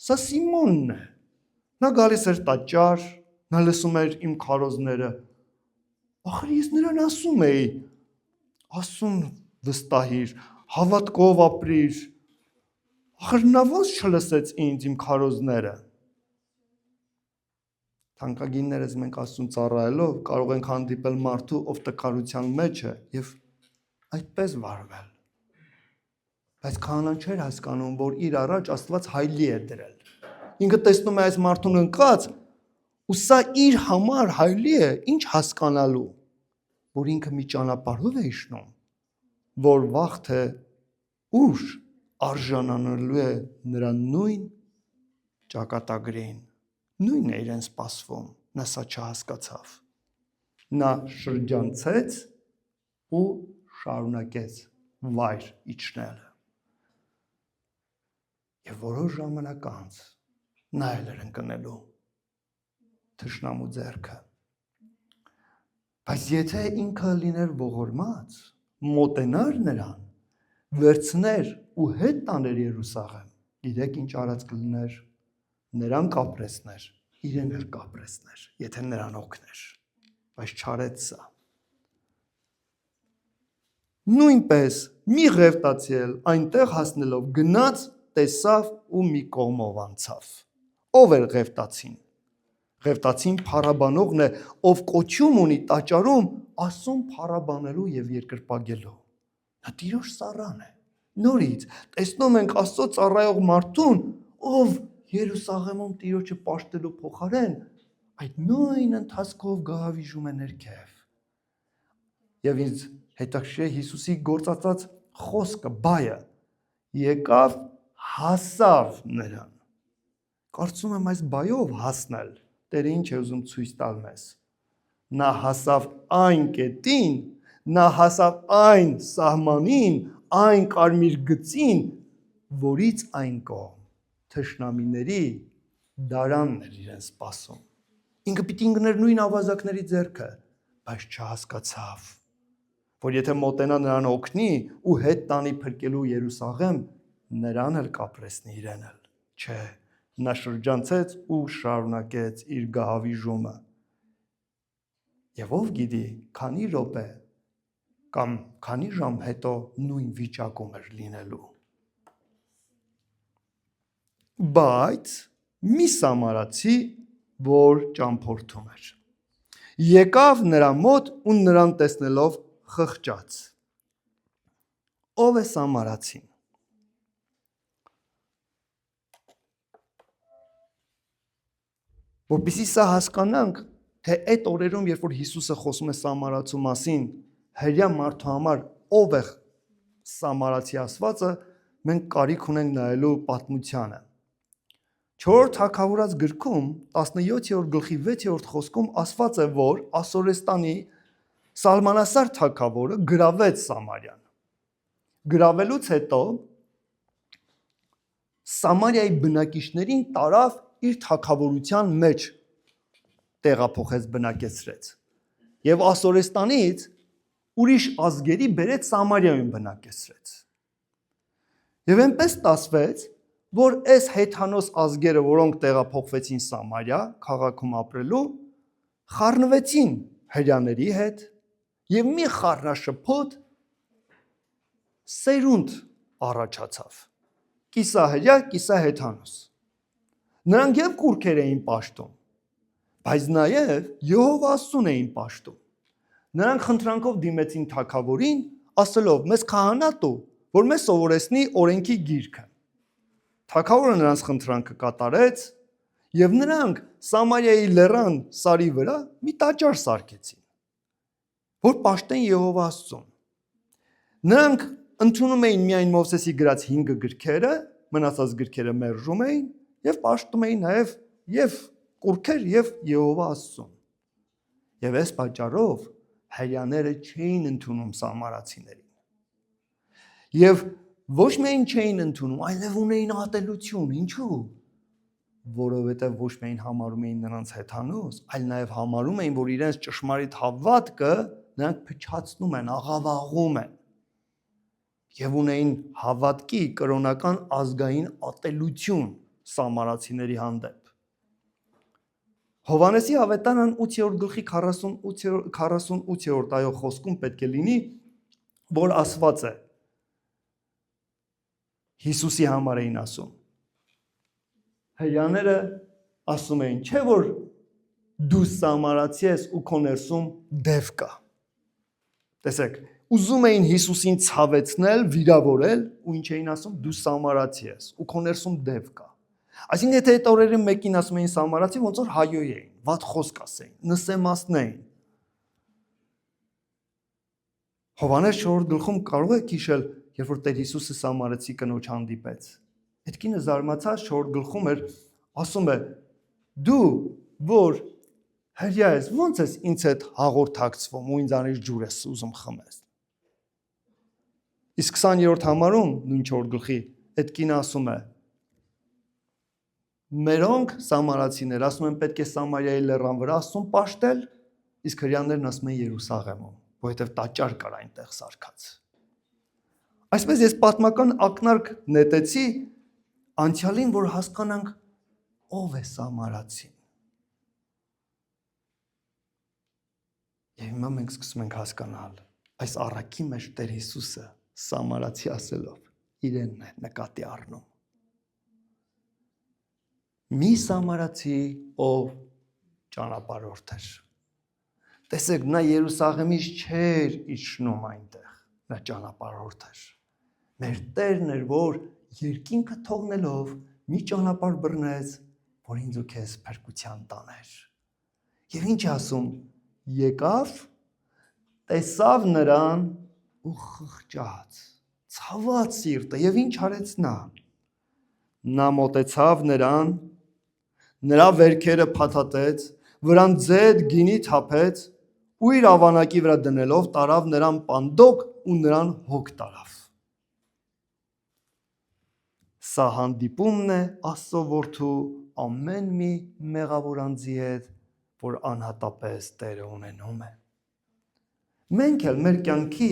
սա Սիմոնն է։ Նա գալիս էր տաճար, նա լսում էր իմ քարոզները։ Ախր ես նրան ասում էի, Աստծուն վստահիր, հավատքով ապրիր։ Ախր նա ոնց չլսեց ինձ իմ քարոզները։ Թանկագիններս մենք Աստծուն ծառայելով կարող ենք հանդիպել մարդու, ով տկարության մեջ է եւ այդպես վարվել։ Բայց քահանան չէր հասկանում, որ իր առաջ Աստված հայլի է դրել։ Ինքը տեսնում է այս մարդուն ընկած, ու սա իր համար հայլի է, ինչ հասկանալու, որ ինքը մի ճանապարհով է իջնում, որ վաղ թե ուշ արժանանալու է նրա նույն ճակատագրին, նույնն է իրեն սպասվում, նա սա չհասկացավ։ Նա շրջանցեց ու շարունակեց վայր իջնելը։ Եվ որոշ ժամանակ անց նա էլ էր ընկնելու թշնամու ձեռքը։ Բայց եթե ինքը լիներ ողորմած, մոտենար նրան, վերցներ ու հետ տաներ Երուսաղեմ, գիտեք ինչ արած կլիներ, նրան կապրեսներ, իրեն էլ կապրեսներ, եթե նրան օգներ, բայց չարեց սա։ Նույնպես մի ղևտացի էլ այնտեղ հասնելով գնաց, տեսավ ու մի կողմով անցավ։ Ով էր ղևտացին։ Ղևտացին փառաբանողն է, ով կոչում ունի տաճարում Աստծուն փառաբանելու եւ երկրպագելու։ Նա Տիրոջ ծառան է։ Նորից տեսնում ենք Աստծո ծառայող մարդուն, ով Երուսաղեմում Տիրոջը պաշտելու փոխարեն այդ նույն ընթացքով գահավիժում է ներքև։ Եվ ինձ հետաքրքիր է Հիսուսի գործածած խոսքը, բայը։ Եկավ, հասավ նրան։ Կարծում եմ այս բայով հասնել Տերը ինչ է ուզում ցույց տալ մեզ։ Նա հասավ այն կետին, նա հասավ այն սահմանին, այն կարմիր գծին, որից այն կողմ թշնամիների դարանն էր իրեն սպասում։ Ինքը պիտի ընկներ նույն ավազակների ձեռքը, բայց չհասկացավ, որ եթե մոտենա նրան օգնի ու հետ տանի փրկելու Երուսաղեմ, նրան էլ կապրեսնի իրեն էլ։ Չէ, նա շրջանցեց ու շարունակեց իր գահավիժումը։ Եվ ով գիտի, քանի րոպե կամ քանի ժամ հետո նույն վիճակում էր լինելու։ Բայց մի սամարացի, որ ճամփորդում էր, եկավ նրա մոտ ու նրան տեսնելով խղճաց։ Ով է սամարացին։ Որպեսզի սա հասկանանք, թե այդ օրերում, երբ որ Հիսուսը խոսում է սամարացու մասին, հրեա մարդու համար ով է սամարացի ասվածը, մենք կարիք ունենք նայելու պատմությանը։ 4-րդ Թագավորաց գրքում 17-րդ գլխի 6-րդ խոսքում ասված է, որ Ասորեստանի Սալմանասար թագավորը գրավեց Սամարիան։ Գրավելուց հետո Սամարիայի բնակիչներին տարավ իր թագավորության մեջ տեղափոխեց բնակեցրեց։ Եվ Ասորեստանից ուրիշ ազգերի բերեց Սամարիայում բնակեցրեց։ Եվ այնպես ստացվեց, որ այս հեթանոս ազգերը, որոնք տեղափոխվեցին Սամարիա, քաղաքում ապրելու, խառնվեցին հրյաների հետ եւ մի խառնաշփոթ սերունդ առաջացավ։ Կիսահրյա, կիսահեթանոս։ Նրանք եւ կուրքեր էին պաշտում, բայց նաեւ Եհովա Աստծուն էին պաշտում։ Նրանք խնդրանքով դիմեցին թագավորին, ասելով. «Մեզ քահանա տու, որ մեզ սովորեցնի օրենքի գիրքը»։ Թագավորը նրանց խնդրանքը կատարեց, եւ նրանք Սամարիայի լեռան սարի վրա մի տաճար սարքեցին, որ պաշտեն Եհովա Աստծուն։ Նրանք ընդունում էին միայն Մովսեսի գրած 5 գրքերը, մնացած գրքերը մերժում էին եւ պաշտում էին նաեւ եւ կուրքեր եւ Եհովա Աստծուն։ Եվ այս պատճառով հрьяաները չէին ընդունում սամարացիներին։ Եվ ոչ միայն չէին ընդունում, այլև ունեին ատելություն։ Ինչու՞։ Որովհետև ոչ միայն համարում էին նրանց հեթանոս, այլ նաև համարում էին, որ իրենց ճշմարիտ հավատքը նրանք փչացնում են, աղավաղում են։ Եվ ունեին հավատքի կրոնական ազգային ատելություն սամարացիների հանդեպ։ Հովհաննեսի ավետարան 8-րդ գլխի 48-րդ այո խոսքում պետք է լինի, որ ասված է Հիսուսի համար էին ասում։ Հրյաները ասում էին, չէ՞ որ դու սամարացի ես ու քո ներսում դև կա։ Տեսեք, ուզում էին Հիսուսին ցավեցնել, վիրավորել ու ինչ էին ասում, դու սամարացի ես ու քո ներսում դև կա։ Այսինքն եթե այդ օրերին մեկին ասում էին սամարացի, ոնց որ հայոյ էին, վատ խոսք ասեին, նսեմասն էին։ Հովհաննես 4 գլխում կարող եք հիշել, երբ որ Տեր Հիսուսը սամարացի կնոջ հանդիպեց։ Այդ կինը զարմացած 4 գլխում էր, ասում է. դու որ հրյա ես, ո՞նց ես ինձ հետ հաղորդակցվում ու ինձանից ջուր ես ուզում խմես։ Իսկ 20-րդ համարում նույն 4 գլխի այդ կինը ասում է. մերոնք սամարացիներ ասում են պետք է Սամարիայի լեռան վրա Աստծուն պաշտել, իսկ հրյաներն ասում են Երուսաղեմում, որովհետև տաճար կար այնտեղ սարքած։ Այսպես ես պատմական ակնարկ նետեցի անցյալին, որ հասկանանք ով է սամարացին։ Եվ հիմա մենք սկսում ենք հասկանալ այս առաքի մեջ Տեր Հիսուսը սամարացի ասելով իրենն է նկատի առնում։ Մի սամարացի, ով ճանապարհորդ էր։ Տեսեք, նա Երուսաղեմից չէր իջնում այնտեղ, նա ճանապարհորդ էր։ Մեր Տերն էր, որ երկինքը թողնելով մի ճանապարհ բռնեց, որ ինձ ու քեզ փրկության տաներ։ Եվ ինչ ասում, եկավ, տեսավ նրան ու խղճաց, ցաված սիրտը, եւ ինչ արեց նա։ Նա մոտեցավ նրան, նրա վերքերը փաթաթեց, վրան ձետ գինի թափեց ու իր ավանակի վրա դնելով տարավ նրան պանդոկ ու նրան հոգ տարավ։ Սա հանդիպումն է Աստծո որդու ամեն մի մեղավոր անձի հետ, որ անհատապես Տերը ունենում է։ Մենք էլ մեր կյանքի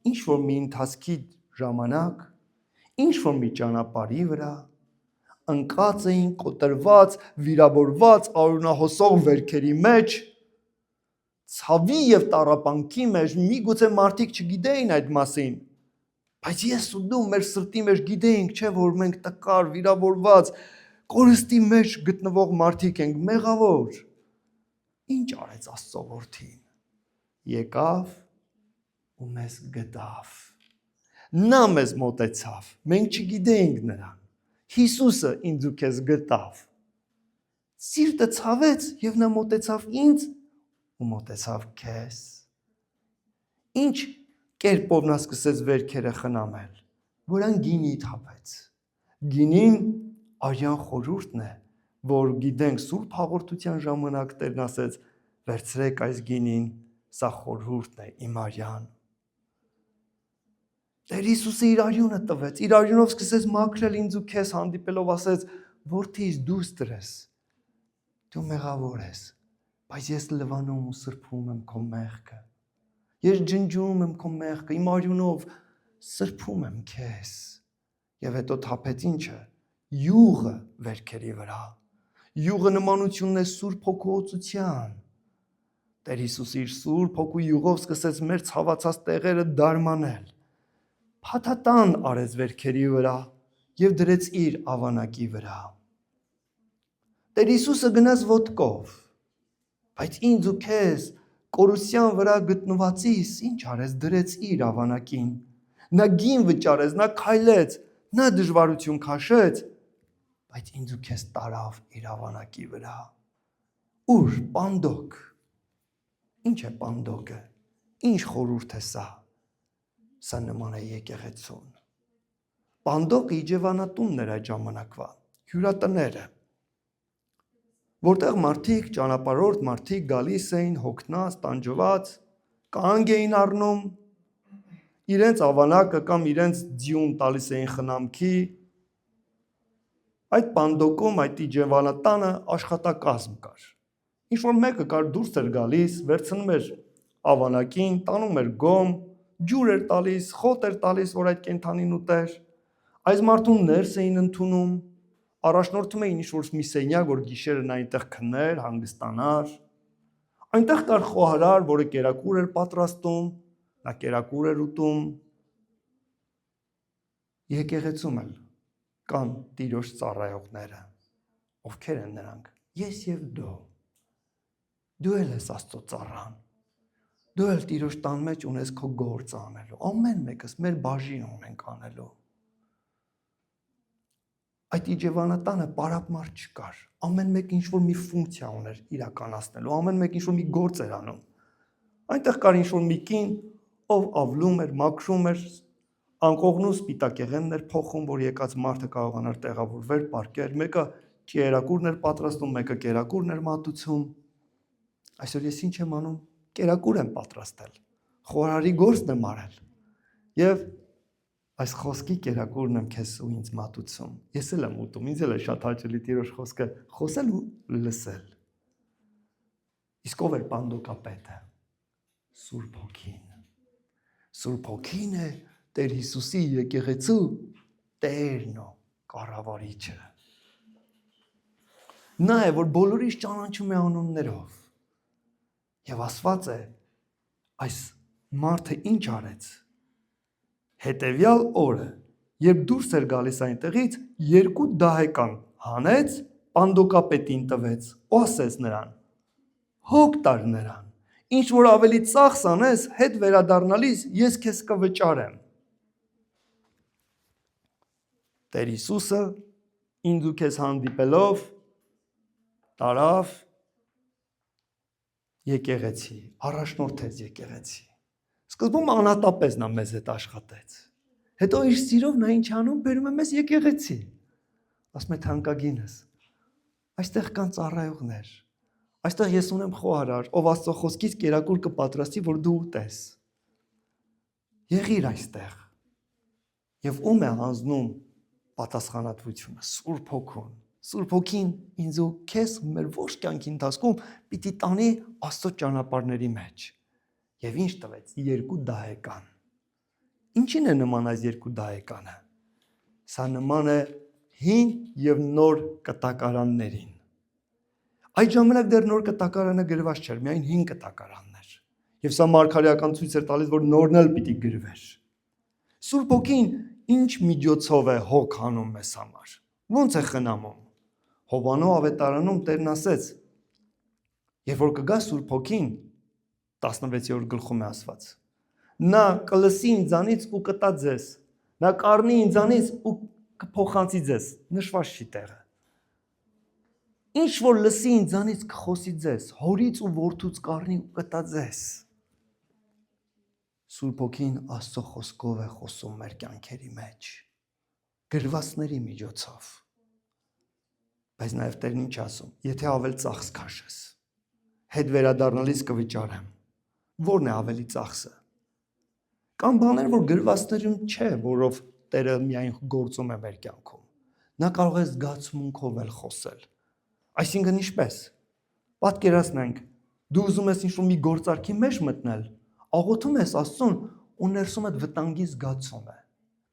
ինչ որ մի ընթացքի ժամանակ, ինչ որ մի ճանապարհի վրա ընկած էին կոտրված, վիրավորված արյունահոսող վերքերի մեջ, ցավի եւ տառապանքի մեջ, միգուցե մարդիկ չգիտեին այդ մասին, բայց ես ու դու մեր սրտի մեջ գիտեինք, չէ՞ որ մենք տկար, վիրավորված, կորստի մեջ գտնվող մարդիկ ենք, մեղավոր։ Ինչ արեց Աստծո որդին։ Եկավ ու մեզ գտավ։ Նա մեզ մոտեցավ, մենք չգիտեինք նրան։ Հիսուսը ինձ ու քեզ գտավ։ Սիրտը ցավեց եւ նա մոտեցավ ինձ ու մոտեցավ քեզ։ Ինչ կերպով նա սկսեց վերքերը խնամել, որան գինի թափեց։ Գինին արյան խորհուրդն է, որ գիտենք Սուրբ հաղորդության ժամանակ Տերն ասեց. վերցրեք այս գինին, սա խորհուրդն է իմ արյան։ Տեր Հիսուսը իր արյունը տվեց, իր արյունով սկսեց մաքրել ինձ ու քեզ հանդիպելով ասեց. որդիս դուստր ես, դու մեղավոր ես, բայց ես լվանում ու սրբում եմ քո մեղքը, ես ջնջում եմ քո մեղքը, իմ արյունով սրբում եմ քեզ, և հետո թափեց ինչը, յուղը վերքերի վրա, յուղը նմանությունն է Սուրբ Հոգու օծության, Տեր Հիսուսը իր Սուրբ Հոգու յուղով սկսեց մեր ցավացած տեղերը դարմանել, փաթաթան արեց վերքերի վրա և դրեց իր ավանակի վրա։ Տեր Հիսուսը գնաց ոտքով, բայց ինձ ու քեզ կորուսյան վրա գտնվածիս ինչ արեց, դրեց իր ավանակին, նա գին վճարեց, նա քայլեց, նա դժվարություն քաշեց, բայց ինձ ու քեզ տարավ իր ավանակի վրա։ Ուր պանդոկ։ Ինչ է պանդոկը, ինչ խորհուրդ է սա, սա նման է եկեղեցուն, պանդոկը իջևանատունն էր այդ ժամանակվա, հյուրատները, որտեղ մարդիկ, ճանապարհորդ մարդիկ գալիս էին հոգնած, տանջված, կանգ էին առնում, իրենց ավանակը կամ իրենց ձյուն տալիս էին խնամքի, այդ պանդոկում, այդ իջևանատանը աշխատակազմ կար, ինչ-որ մեկը կար դուրս էր գալիս, վերցնում էր ավանակին, տանում էր գոմ, ջուր էր տալիս, խոտ էր տալիս, որ այդ կենդանին ուտեր, այս մարդուն ներս էին ընդունում, առաջնորդում էին ինչ-որ մի սենյակ, որ գիշերը նա այնտեղ քներ, հանգստանար, այնտեղ կար խոհարար, որը կերակուր էր պատրաստում, նա կերակուր էր ուտում, եկեղեցում էլ կան Տիրոջ ծառայողները, ովքեր են նրանք, ես և դու էլ ես Աստծո ծառան, դու էլ Տիրոջ տան մեջ ունես քո գործը անելու, ամեն մեկս մեր բաժին ունենք անելու, այդ իջևանատանը պարապմար չկար, ամեն մեկ ինչ-որ մի ֆունկցիա ուներ իրականացնելու, ամեն մեկ ինչ-որ մի գործ էր անում, այնտեղ կար ինչ-որ մի կին, ով ավլում էր, մաքրում էր, անկողնու սպիտակեղենն էր փոխում, որ եկած մարդը կարողանար տեղավորվել, պառկել, մեկը կերակուրն էր պատրաստում, մեկը կերակուրն էր մատուցում, այսօր ես ինչ եմ անում, կերակուր եմ պատրաստել, խոհարարի գործն եմ արել, և այս խոսքի կերակուրն եմ քեզ ու ինձ մատուցում, ես էլ եմ ուտում, ինձ էլ է շատ հաճելի Տիրոջ խոսքը խոսել ու լսել, իսկ ով էր պանդոկապետը, Սուրբ Հոգին, Սուրբ Հոգին է Տեր Հիսուսի եկեղեցու Տերն ու կառավարիչը, նա է, որ բոլորիս ճանաչում է անուններով, և ասված է, այս մարդը ինչ արեց, հետևյալ օրը, երբ դուրս էր գալիս այնտեղից, 2 դահեկան հանեց, պանդոկապետին տվեց, ու ասեց նրան, հոգ տար նրան, ինչ որ ավելի ծախս անես, հետ վերադառնալիս ես քեզ կվճարեմ։ Տեր Հիսուսը ինձ ու քեզ հանդիպելով տարավ եկեղեցի, առաջնորդեց եկեղեցի։ Սկզբում անհատապես նա մեզ հետ աշխատեց։ Հետո իր սիրով նա ինչ անում, բերում է մեզ եկեղեցի։ Ասում է թանկագինս, այստեղ կան ծառայողներ, այստեղ ես ունեմ խոհարար, ով Աստծո խոսքից կերակուր կպատրաստի, որ դու ուտես։ Եղիր այստեղ։ Եվ ում է հանձնում պատասխանատվությունը, Սուրբ Հոգուն։ Սուրբ Հոգին ինձ ու քեզ մեր ողջ կյանքի ընթացքում պիտի տանի Աստծո ճանապարհների մեջ։ Եվ ինչ տվեց 2 դահեկան։ Ինչին է նման այս 2 դահեկանը։ Սա նման է հին եւ նոր կտակարաններին։ Այդ ժամանակ դեռ նոր կտակարանը գրված չէր, միայն հին կտակարանն էր։ Եվ սա մարգարեական ցույց էր տալիս, որ նորն էլ պիտի գրվեր։ Սուրբ Հոգին ինչ միջոցով է հոգ հանում մեզ համար։ Ոնց է խնամում։ Հովանու ավետարանում Տերն ասեց. երբ որ կգա Սուրբ Հոգին, 16-րդ գլխում է ասված. նա կլսի ինձանից ու կտա ձեզ, նա կառնի ինձանից ու կփոխանցի ձեզ, նշված չի տեղը։ Ինչ որ լսի ինձանից կխոսի ձեզ, հորից ու որդուց կառնի ու կտա ձեզ։ Սուրբ Հոգին Աստծո խոսքով է խոսում մեր կյանքերի մեջ, գրվածների միջոցով։ Բայց նաև Տերն ինչ ասում, եթե ավել ծախս քաշես, հետ վերադառնալիս կվճարեմ։ Որն է ավելի ծախսը։ Կան բաներ, որ գրվածներում չէ, որով Տերը միայն գործում է մեր կյանքում։ Նա կարող է զգացմունքով էլ խոսել։ Այսինքն ինչպես։ Պատկերացնենք, դու ուզում ես ինչ-որ մի գործարքի մեջ մտնել, աղոթում ես Աստծուն ու ներսում այդ վտանգի զգացում է։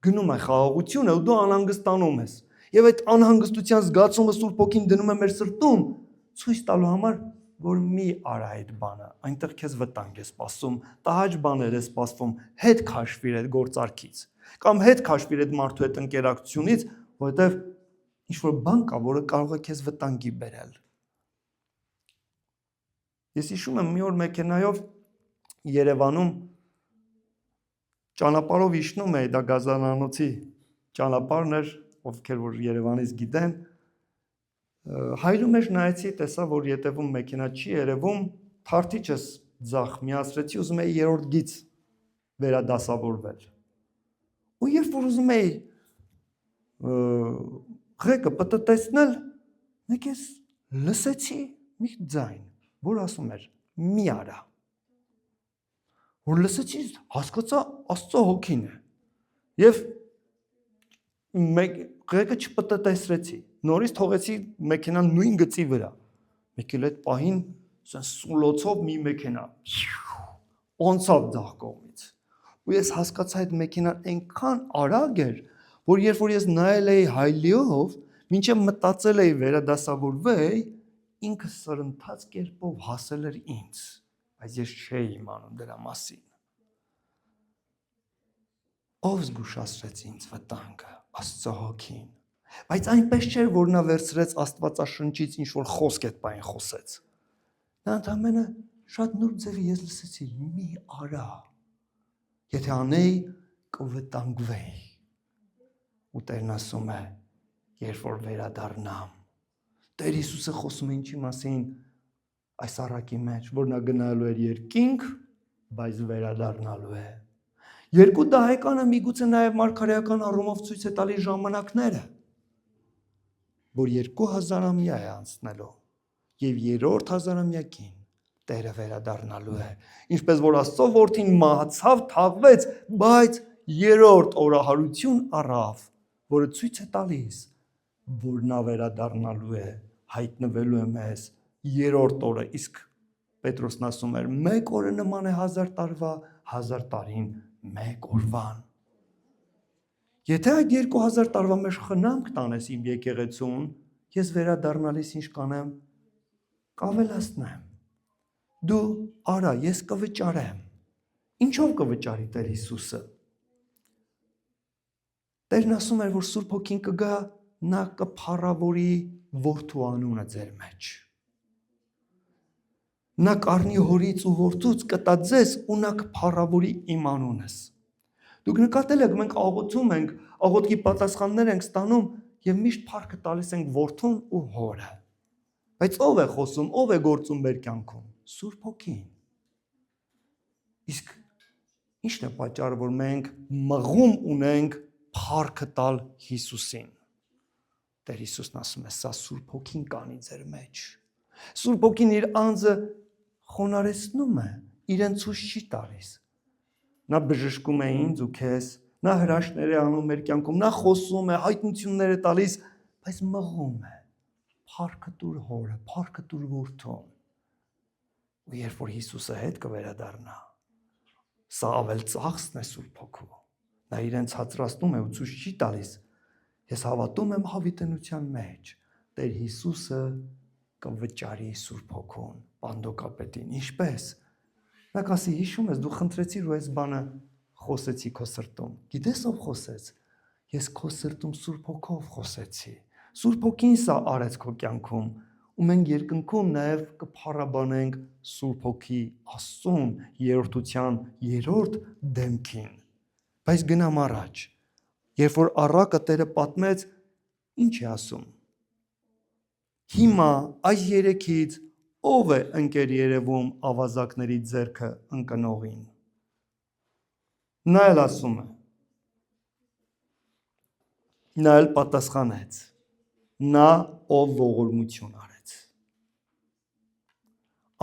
Գնում է խաղաղությունը ու դու անհանգստանում ես։ Եվ այդ անհանգստության զգացումը Սուրբ Հոգին դնում է մեր սրտում, ցույց տալու համար, որ մի արա այդ բանը, այնտեղ քեզ վտանգ է սպասում, տհաճ բաներ է սպասվում, հետ քաշվիր այդ գործարքից, կամ հետ քաշվիր այդ մարդու հետ ընկերակցությունից, որովհետև ինչ-որ բան կա, որը կարող է քեզ վտանգի բերել։ Ես հիշում եմ մի օր մեքենայով Երևանում ճանապարհով իջնում էի, դա Գազանանոցի ճանապարհն էր, ովքեր որ Երևանից գիտեն, հայրու մեջ նայեցի, տեսա, որ ետևում մեքենա չի երևում, թարթիչս ձախ միացրեցի, ուզում էի երրորդ գիծ վերադասավորվել։ Ու երբ որ ուզում էի ղեկը պտտեցնել, մեկ ես լսեցի մի ձայն, որ ասում էր՝ մի արա։ Որ լսեցի, հասկացա Աստծո հոգին է։ Եվ ղեկը չպտտեցրեցի, նորից թողեցի մեքենան նույն գծի վրա։ Մեկ էլ այդ պահին սուլոցով մի մեքենա անցավ ձախ կողմից։ Ու ես հասկացա այդ մեքենան այնքան արագ էր, որ երբ որ ես նայել էի հայլիով, մինչև մտածել էի վերադասավորվեի, ինքը սրընթաց կերպով հասել էր ինձ, բայց ես չէի իմանում դրա մասին։ Ով զգուշացրեց ինձ վտանգը, Աստծո հոգին։ Բայց այնպես չէր, որ նա վերցրեց Աստվածաշնչից ինչ-որ խոսք այդ բան խոսեց։ Նա ընդամենը շատ նուրբ ձևի ես լսեցի՝ մի արա։ Եթե անեի, կվտանգվեի։ Ու Տերն ասում է, երբ որ վերադառնամ։ Տեր Հիսուսը խոսում է ինչի մասին այս առակի մեջ, որ նա գնալու էր երկինք, բայց վերադառնալու է։ Երկու դահեկանը միգուցե նաև մարգարեական առումով ցույց է տալիս ժամանակները, որ 2000-ամյա է անցնելու եւ 3-րդ հազարամյակին Տերը վերադառնալու է, ինչպես որ Աստծո որդին մահացավ, թաղվեց, բայց 3-րդ օրահարություն առավ, որը ցույց է տալիս, որ նա վերադառնալու է, հայտնվելու է մեզ 3-րդ օրը, իսկ Պետրոսն ասում էր, մեկ օրը նման է 1000 տարվա, 1000 տարին մեկ օրվան։ Եթե այդ 2000 տարվա մեջ խնամք տանես իմ եկեղեցուն, ես վերադառնալիս ինչ կանեմ, կավելացնեմ։ Դու արա, ես կվճարեմ։ Ինչով կվճարի Տեր Հիսուսը։ Տերն ասում էր, որ Սուրբ Հոգին կգա, նա կփառավորի որդու անունը ձեր մեջ։ Նա կառնի հորից ու որդուց կտա ձեզ ու նա կփառավորի իմ անունս։ Դուք նկատել եք, մենք աղոթում ենք, աղոթքի պատասխաններ ենք ստանում եւ միշտ փառքը տալիս ենք որդուն ու հորը։ Բայց ով է խոսում, ով է գործում մեր կյանքում։ Սուրբ Հոգին։ Իսկ ի՞նչն է պատճառը, որ մենք մղում ունենք փառքը տալ Հիսուսին։ Տեր Հիսուսն ասում է, սա Սուրբ Հոգին կանի ձեր մեջ։ Սուրբ Հոգին իր անձը խոնարեցնում է, իրեն ցույց չի տալիս։ Նա բժշկում է ինձ ու քեզ, նա հրաշքներ է անում մեր կյանքում, նա խոսում է, հայտնություններ է տալիս, բայց մղում է։ Փառքը տուր հորը, փառքը տուր որդուն։ Ու երբ որ Հիսուսը հետ կվերադառնա, սա ավել ծախսն է Սուրբ Հոգու։ Նա իրեն ցածրացնում է ու ցույց չի տալիս։ Ես հավատում եմ հավիտենության մեջ, Տեր Հիսուսը կվճարի Սուրբ Հոգուն, Պանդոկապետին, ինչպես։ Նա կասի, հիշում ես, դու խնդրեցիր ու այս բանը խոսեցի քո սրտում։ Գիտես ով խոսեց։ Ես քո սրտում Սուրբ Հոգով խոսեցի։ Սուրբ Հոգին սա արեց քո կյանքում, ու մենք երկնքում նաև կփառաբանենք Սուրբ Հոգի Աստծուն երրորդության 3-րդ դեմքին։ Բայց գնամ առաջ։ Երբ որ առակը Տերը պատմեց, ինչ է ասում։ Հիմա այս երեքից ով է ընկեր երևում ավազակների ձեռքը ընկնողին։ Նա էլ ասում է։ Նա էլ պատասխանեց։ Նա ով ողորմություն արեց։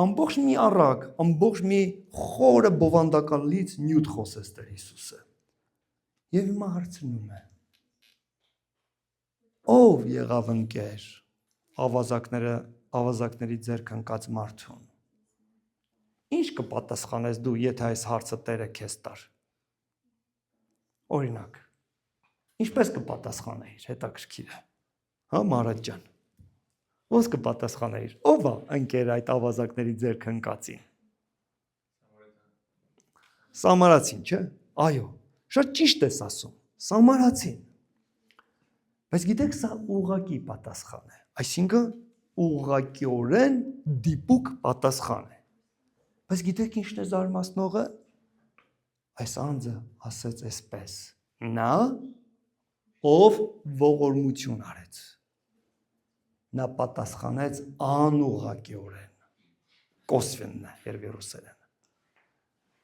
Ամբողջ մի առակ, ամբողջ մի խորը բովանդակալից նյութ խոսեց Տեր Հիսուսը։ Եվ հիմա հարցնում է. Ով եղավ ընկեր ավազակների ձեռք ընկած մարդուն։ Ինչ կպատասխանես դու, եթե այս հարցը Տերը քեզ տար։ Օրինակ, ինչպես կպատասխանեիր, հետաքրքիր է։ Հա, Մարատ ջան։ Ո՞ս կպատասխանեիր։ Ո՞վ է ընկեր այդ ավազակների ձեռք ընկածին։ Սամարացին, չէ՞։ Այո, շատ ճիշտ ես ասում։ Սամարացին։ Բայց գիտեք, սա ուղղակի պատասխան է։ Այսինքն ուղղակիորեն դիպուկ պատասխան է։ Բայց գիտեք ինչն է զարմացնողը։ Այս անձը ասեց այսպես. նա ով ողորմություն արեց։ Նա պատասխանեց անուղղակիորեն։ Կոսվենն է երևերուսերեն։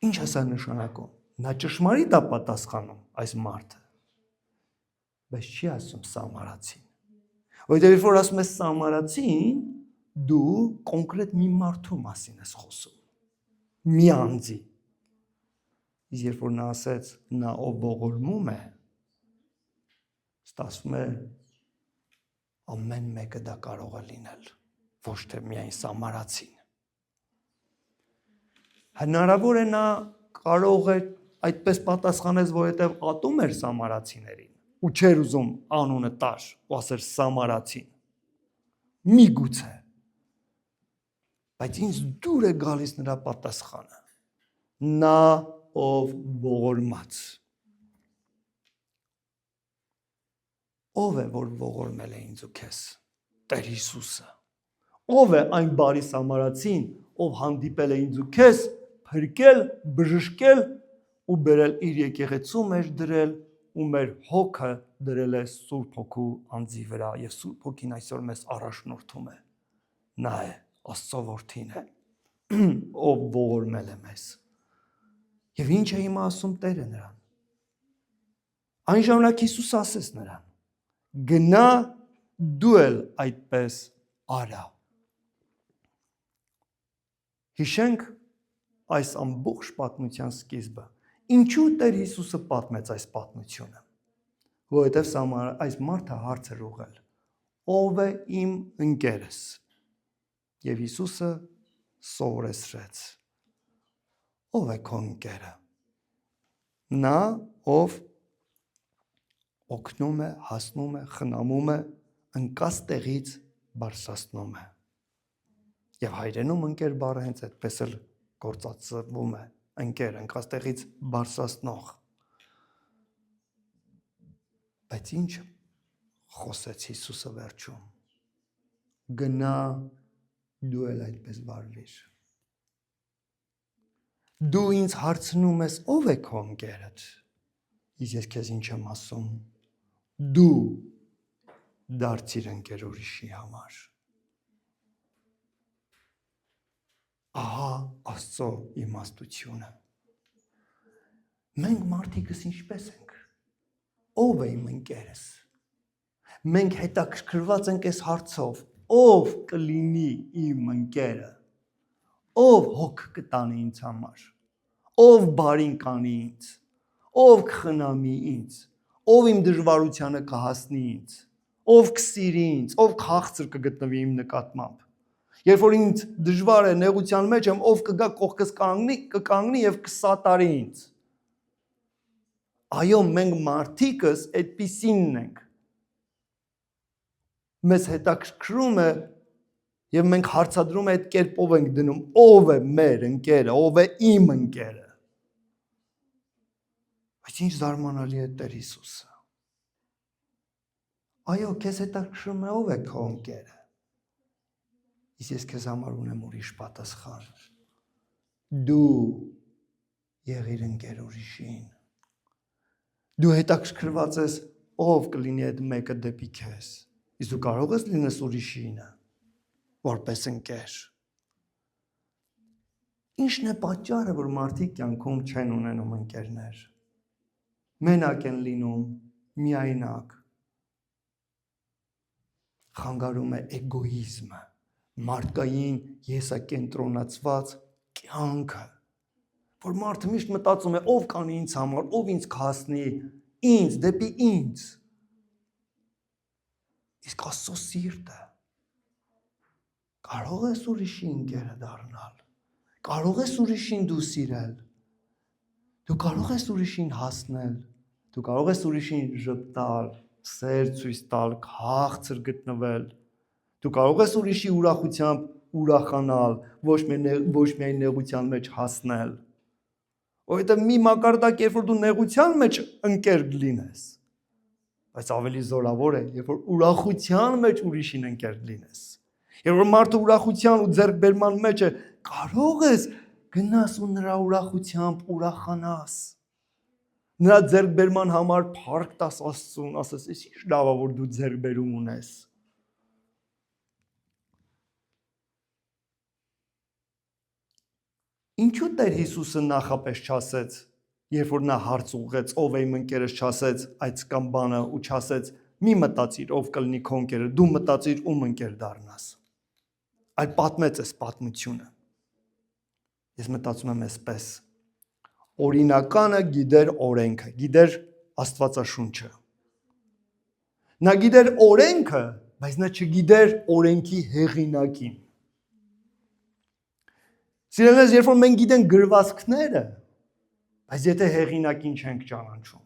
Ինչ է սա նշանակում։ Նա ճշմարիտ է պատասխանում այս մարդը։ Բայց չի ասում սամարացին։ Որտեղ որ ասում ես սամարացին, դու կոնկրետ մի մարդու մասին ես խոսում։ Մի անձի։ Իսկ երբ որ նա ասեց նա ով ողորմում է, ստացվում է ամեն մեկը դա կարող է լինել, ոչ թե միայն սամարացին։ Հնարավոր է նա կարող է այդպես պատասխանես, որովհետև ատում էր սամարացիներին ու չէր ուզում անունը տար ու ասեր սամարացին։ Միգուցե։ Բայց ինձ դուր է գալիս նրա պատասխանը։ Նա ով ողորմած։ Ով է որ ողորմել է ինձ ու քեզ։ Տեր Հիսուսը։ Ով է այն բարի սամարացին, ով հանդիպել է ինձ ու քեզ, փրկել, բժշկել ու բերել իր եկեղեցու մեջ դրել ու մեր հոգը դրել է Սուրբ Հոգու անձի վրա եւ Սուրբ Հոգին այսօր մեզ առաջնորդում է։ Նա է Աստծո որդին է, ով ողորմել է մեզ։ Եվ ինչ է հիմա ասում Տերը նրան։ Այն ժամանակ Հիսուսը ասեց նրան. գնա դու էլ այդպես արա։ Հիշենք այս ամբողջ պատմության սկիզբը։ Ինչու Տեր Հիսուսը պատմեց այս պատմությունը։ Որովհետև այս մարդը հարց էր ուղղել. ով է իմ ընկերս։ Եվ Հիսուսը սովորեցրեց. ով է քո ընկերը։ Նա, ով օգնում է, հասնում է, խնամում է, ընկած տեղից բարձրացնում է։ Եվ հայրենում ընկեր բառը հենց այդպես էլ գործածվում է, ընկեր, ընկած տեղից բարձրացնող։ Բայց ինչ խոսեց Հիսուսը վերջում։ Գնա դու էլ այդպես վարվիր։ Դու ինձ հարցնում ես ով է քո ընկերդ։ Իսկ ես քեզ ինչ եմ ասում։ Դու դարձիր ընկեր ուրիշի համար։ Ահա Աստծո իմաստությունը։ Մենք մարդիկս ինչպես ենք։ Ով է իմ ընկերս։ Մենք հետաքրքրված ենք այս հարցով, ով կլինի իմ ընկերը։ Ով հոգ կտանի ինձ համար։ Ով բարին կանի ինձ։ Ով կխնամի ինձ։ Ով իմ դժվարությանը կհասնի ինձ։ Ով կսիրի ինձ, ով քաղցր կգտնվի իմ նկատմամբ։ Երբ որ ինձ դժվար է, նեղության մեջ եմ, ով կգա կողքս կկանգնի եւ կսատարի ինձ։ Այո, մենք մարդիկս այդպիսինն ենք։ Մեզ հետաքրքրում է եւ մենք հարցադրում այդ կերպով ենք դնում, ով է մեր ընկերը, ով է իմ ընկերը։ Բայց ինչ զարմանալի է Տեր Հիսուսը։ Այո, քեզ հետաքրքրում է ով է քո ընկերը։ Իսկ ես քեզ համար ունեմ ուրիշ պատասխան։ Դու եղիր ընկեր ուրիշին։ Դու հետաքրքրված ես ով կլինի այդ մեկը դեպի քեզ։ Իսկ դու կարող ես լինես ուրիշինը որպես ընկեր։ Ինչն է պատճառը, որ մարդիկ կյանքում չեն ունենում ընկերներ։ Մենակ են լինում, միայնակ։ Խանգարում է էգոիզմը, մարդկային եսակենտրոնացված կյանքը, որ մարդը միշտ մտածում է ով կանի ինձ համար, ով ինձ կհասնի, ինձ, դեպի ինձ։ Իսկ Աստծո սիրտը կարող ես ուրիշի ընկերը դառնալ։ Կարող ես ուրիշին դու սիրել։ Դու կարող ես ուրիշին հասնել։ Դու կարող ես ուրիշին ժպտալ, սեր ցույց տալ, քաղցր գտնվել։ Դու կարող ես ուրիշի ուրախությամբ ուրախանալ, ոչ միայն նեղության մեջ հասնել։ Որովհետև մի մակարդակ, երբ որ դու նեղության մեջ ընկեր լինես, բայց ավելի զորավոր է, երբ որ ուրախության մեջ ուրիշին ընկեր լինես։ Երբ որ մարդը ուրախության ու ձեռքբերման մեջ է, կարող ես գնաս ու նրա ուրախությամբ ուրախանաս։ Նրա ձեռքբերման համար փառք տաս Աստծուն, ասես, ինչ լավ է, որ դու ձեռքբերում ունես։ Ինչու Տեր Հիսուսը նախապես չասեց, երբ որ նա հարց ուղղեց, ով է իմ ընկերս, չասեց այդ կամ բանը ու չասեց, մի մտածիր, ով կլինի քո ընկերը, դու մտածիր ում ընկեր դառնաս։ Այլ պատմեց այս պատմությունը։ Ես մտածում եմ այսպես. օրինականը գիտեր օրենքը, գիտեր Աստվածաշունչը։ Նա գիտեր օրենքը, բայց նա չգիտեր օրենքի հեղինակին։ Սիրելիներ, երբ որ մենք գիտենք գրվածքները, բայց եթե հեղինակին չենք ճանաչում,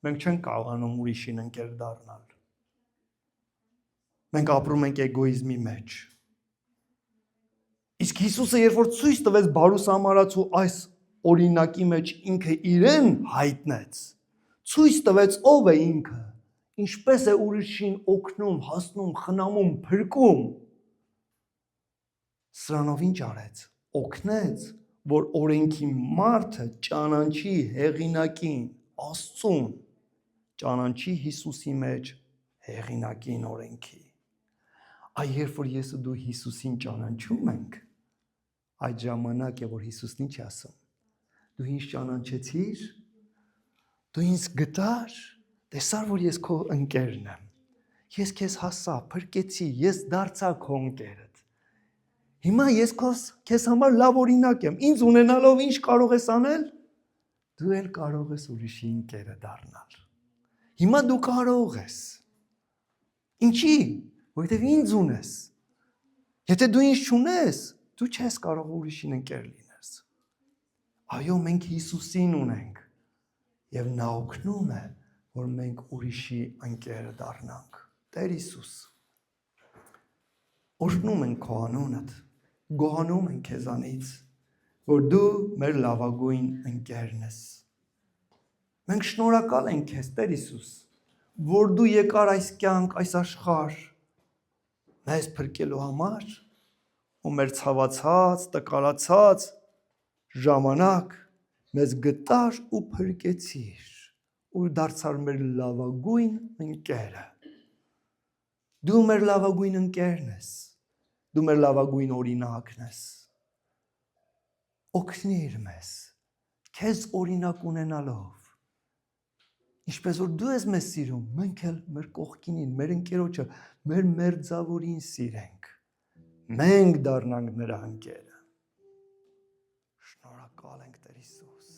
մենք չենք կարողանում ուրիշին ընկեր դառնալ։ Մենք ապրում ենք էգոիզմի մեջ։ Իսկ Հիսուսը, երբ որ ցույց տվեց բարուս ամարացու այս օրինակի մեջ ինքը իրեն հայտնեց, ցույց տվեց ով է ինքը, ինչպես է ուրիշին օգնում, հասնում, խնամում, փրկում։ Սրանով ինչ արեց։ Օգնեց, որ օրենքի մարդը ճանաչի հեղինակին, Աստծուն, ճանաչի Հիսուսի մեջ հեղինակին օրենքի։ Այ երբ որ ես ու դու Հիսուսին ճանաչում ենք, այդ ժամանակ է, որ Հիսուսն ինչ ասում։ Դու ինձ ճանաչեցիր, դու ինձ գտար, տեսար, որ ես քո ընկերն եմ։ Ես քեզ հասա, փրկեցի, ես դարձա քո ընկերդ։ Հիմա ես քեզ համար լավ օրինակ եմ։ Ինձ ունենալով ինչ կարող ես անել։ Դու էլ կարող ես ուրիշի ընկերը դառնալ։ Հիմա դու կարող ես։ Ինչի՞։ Որովհետև ինձ ունես։ Եթե դու ինձ չունես, դու չես կարող ուրիշին ընկեր լինես։ Այո, մենք Հիսուսին ունենք։ Եվ նա օգնում է, որ մենք ուրիշի ընկերը դառնանք։ Տեր Հիսուս, օրհնում ենք քո անունդ, գոհանում ենք քեզանից, որ դու մեր լավագույն ընկերն ես։ Մենք շնորհակալ ենք քեզ, Տեր Հիսուս, որ դու եկար այս կյանք, այս աշխարհ մեզ փրկելու համար, ու մեր ցավացած, տկարացած ժամանակ մեզ գտար ու փրկեցիր, ու դարձար մեր լավագույն ընկերը։ Դու մեր լավագույն ընկերն ես, դու մեր լավագույն օրինակն ես։ Օգնիր մեզ, քեզ օրինակ ունենալով, ինչպես որ դու ես մեզ սիրում, մենք էլ մեր կողքինին, մեր ընկերոջը, մեր մերձավորին սիրենք, մենք դառնանք նրա ընկերը։ Շնորհակալ ենք Տեր Հիսուս։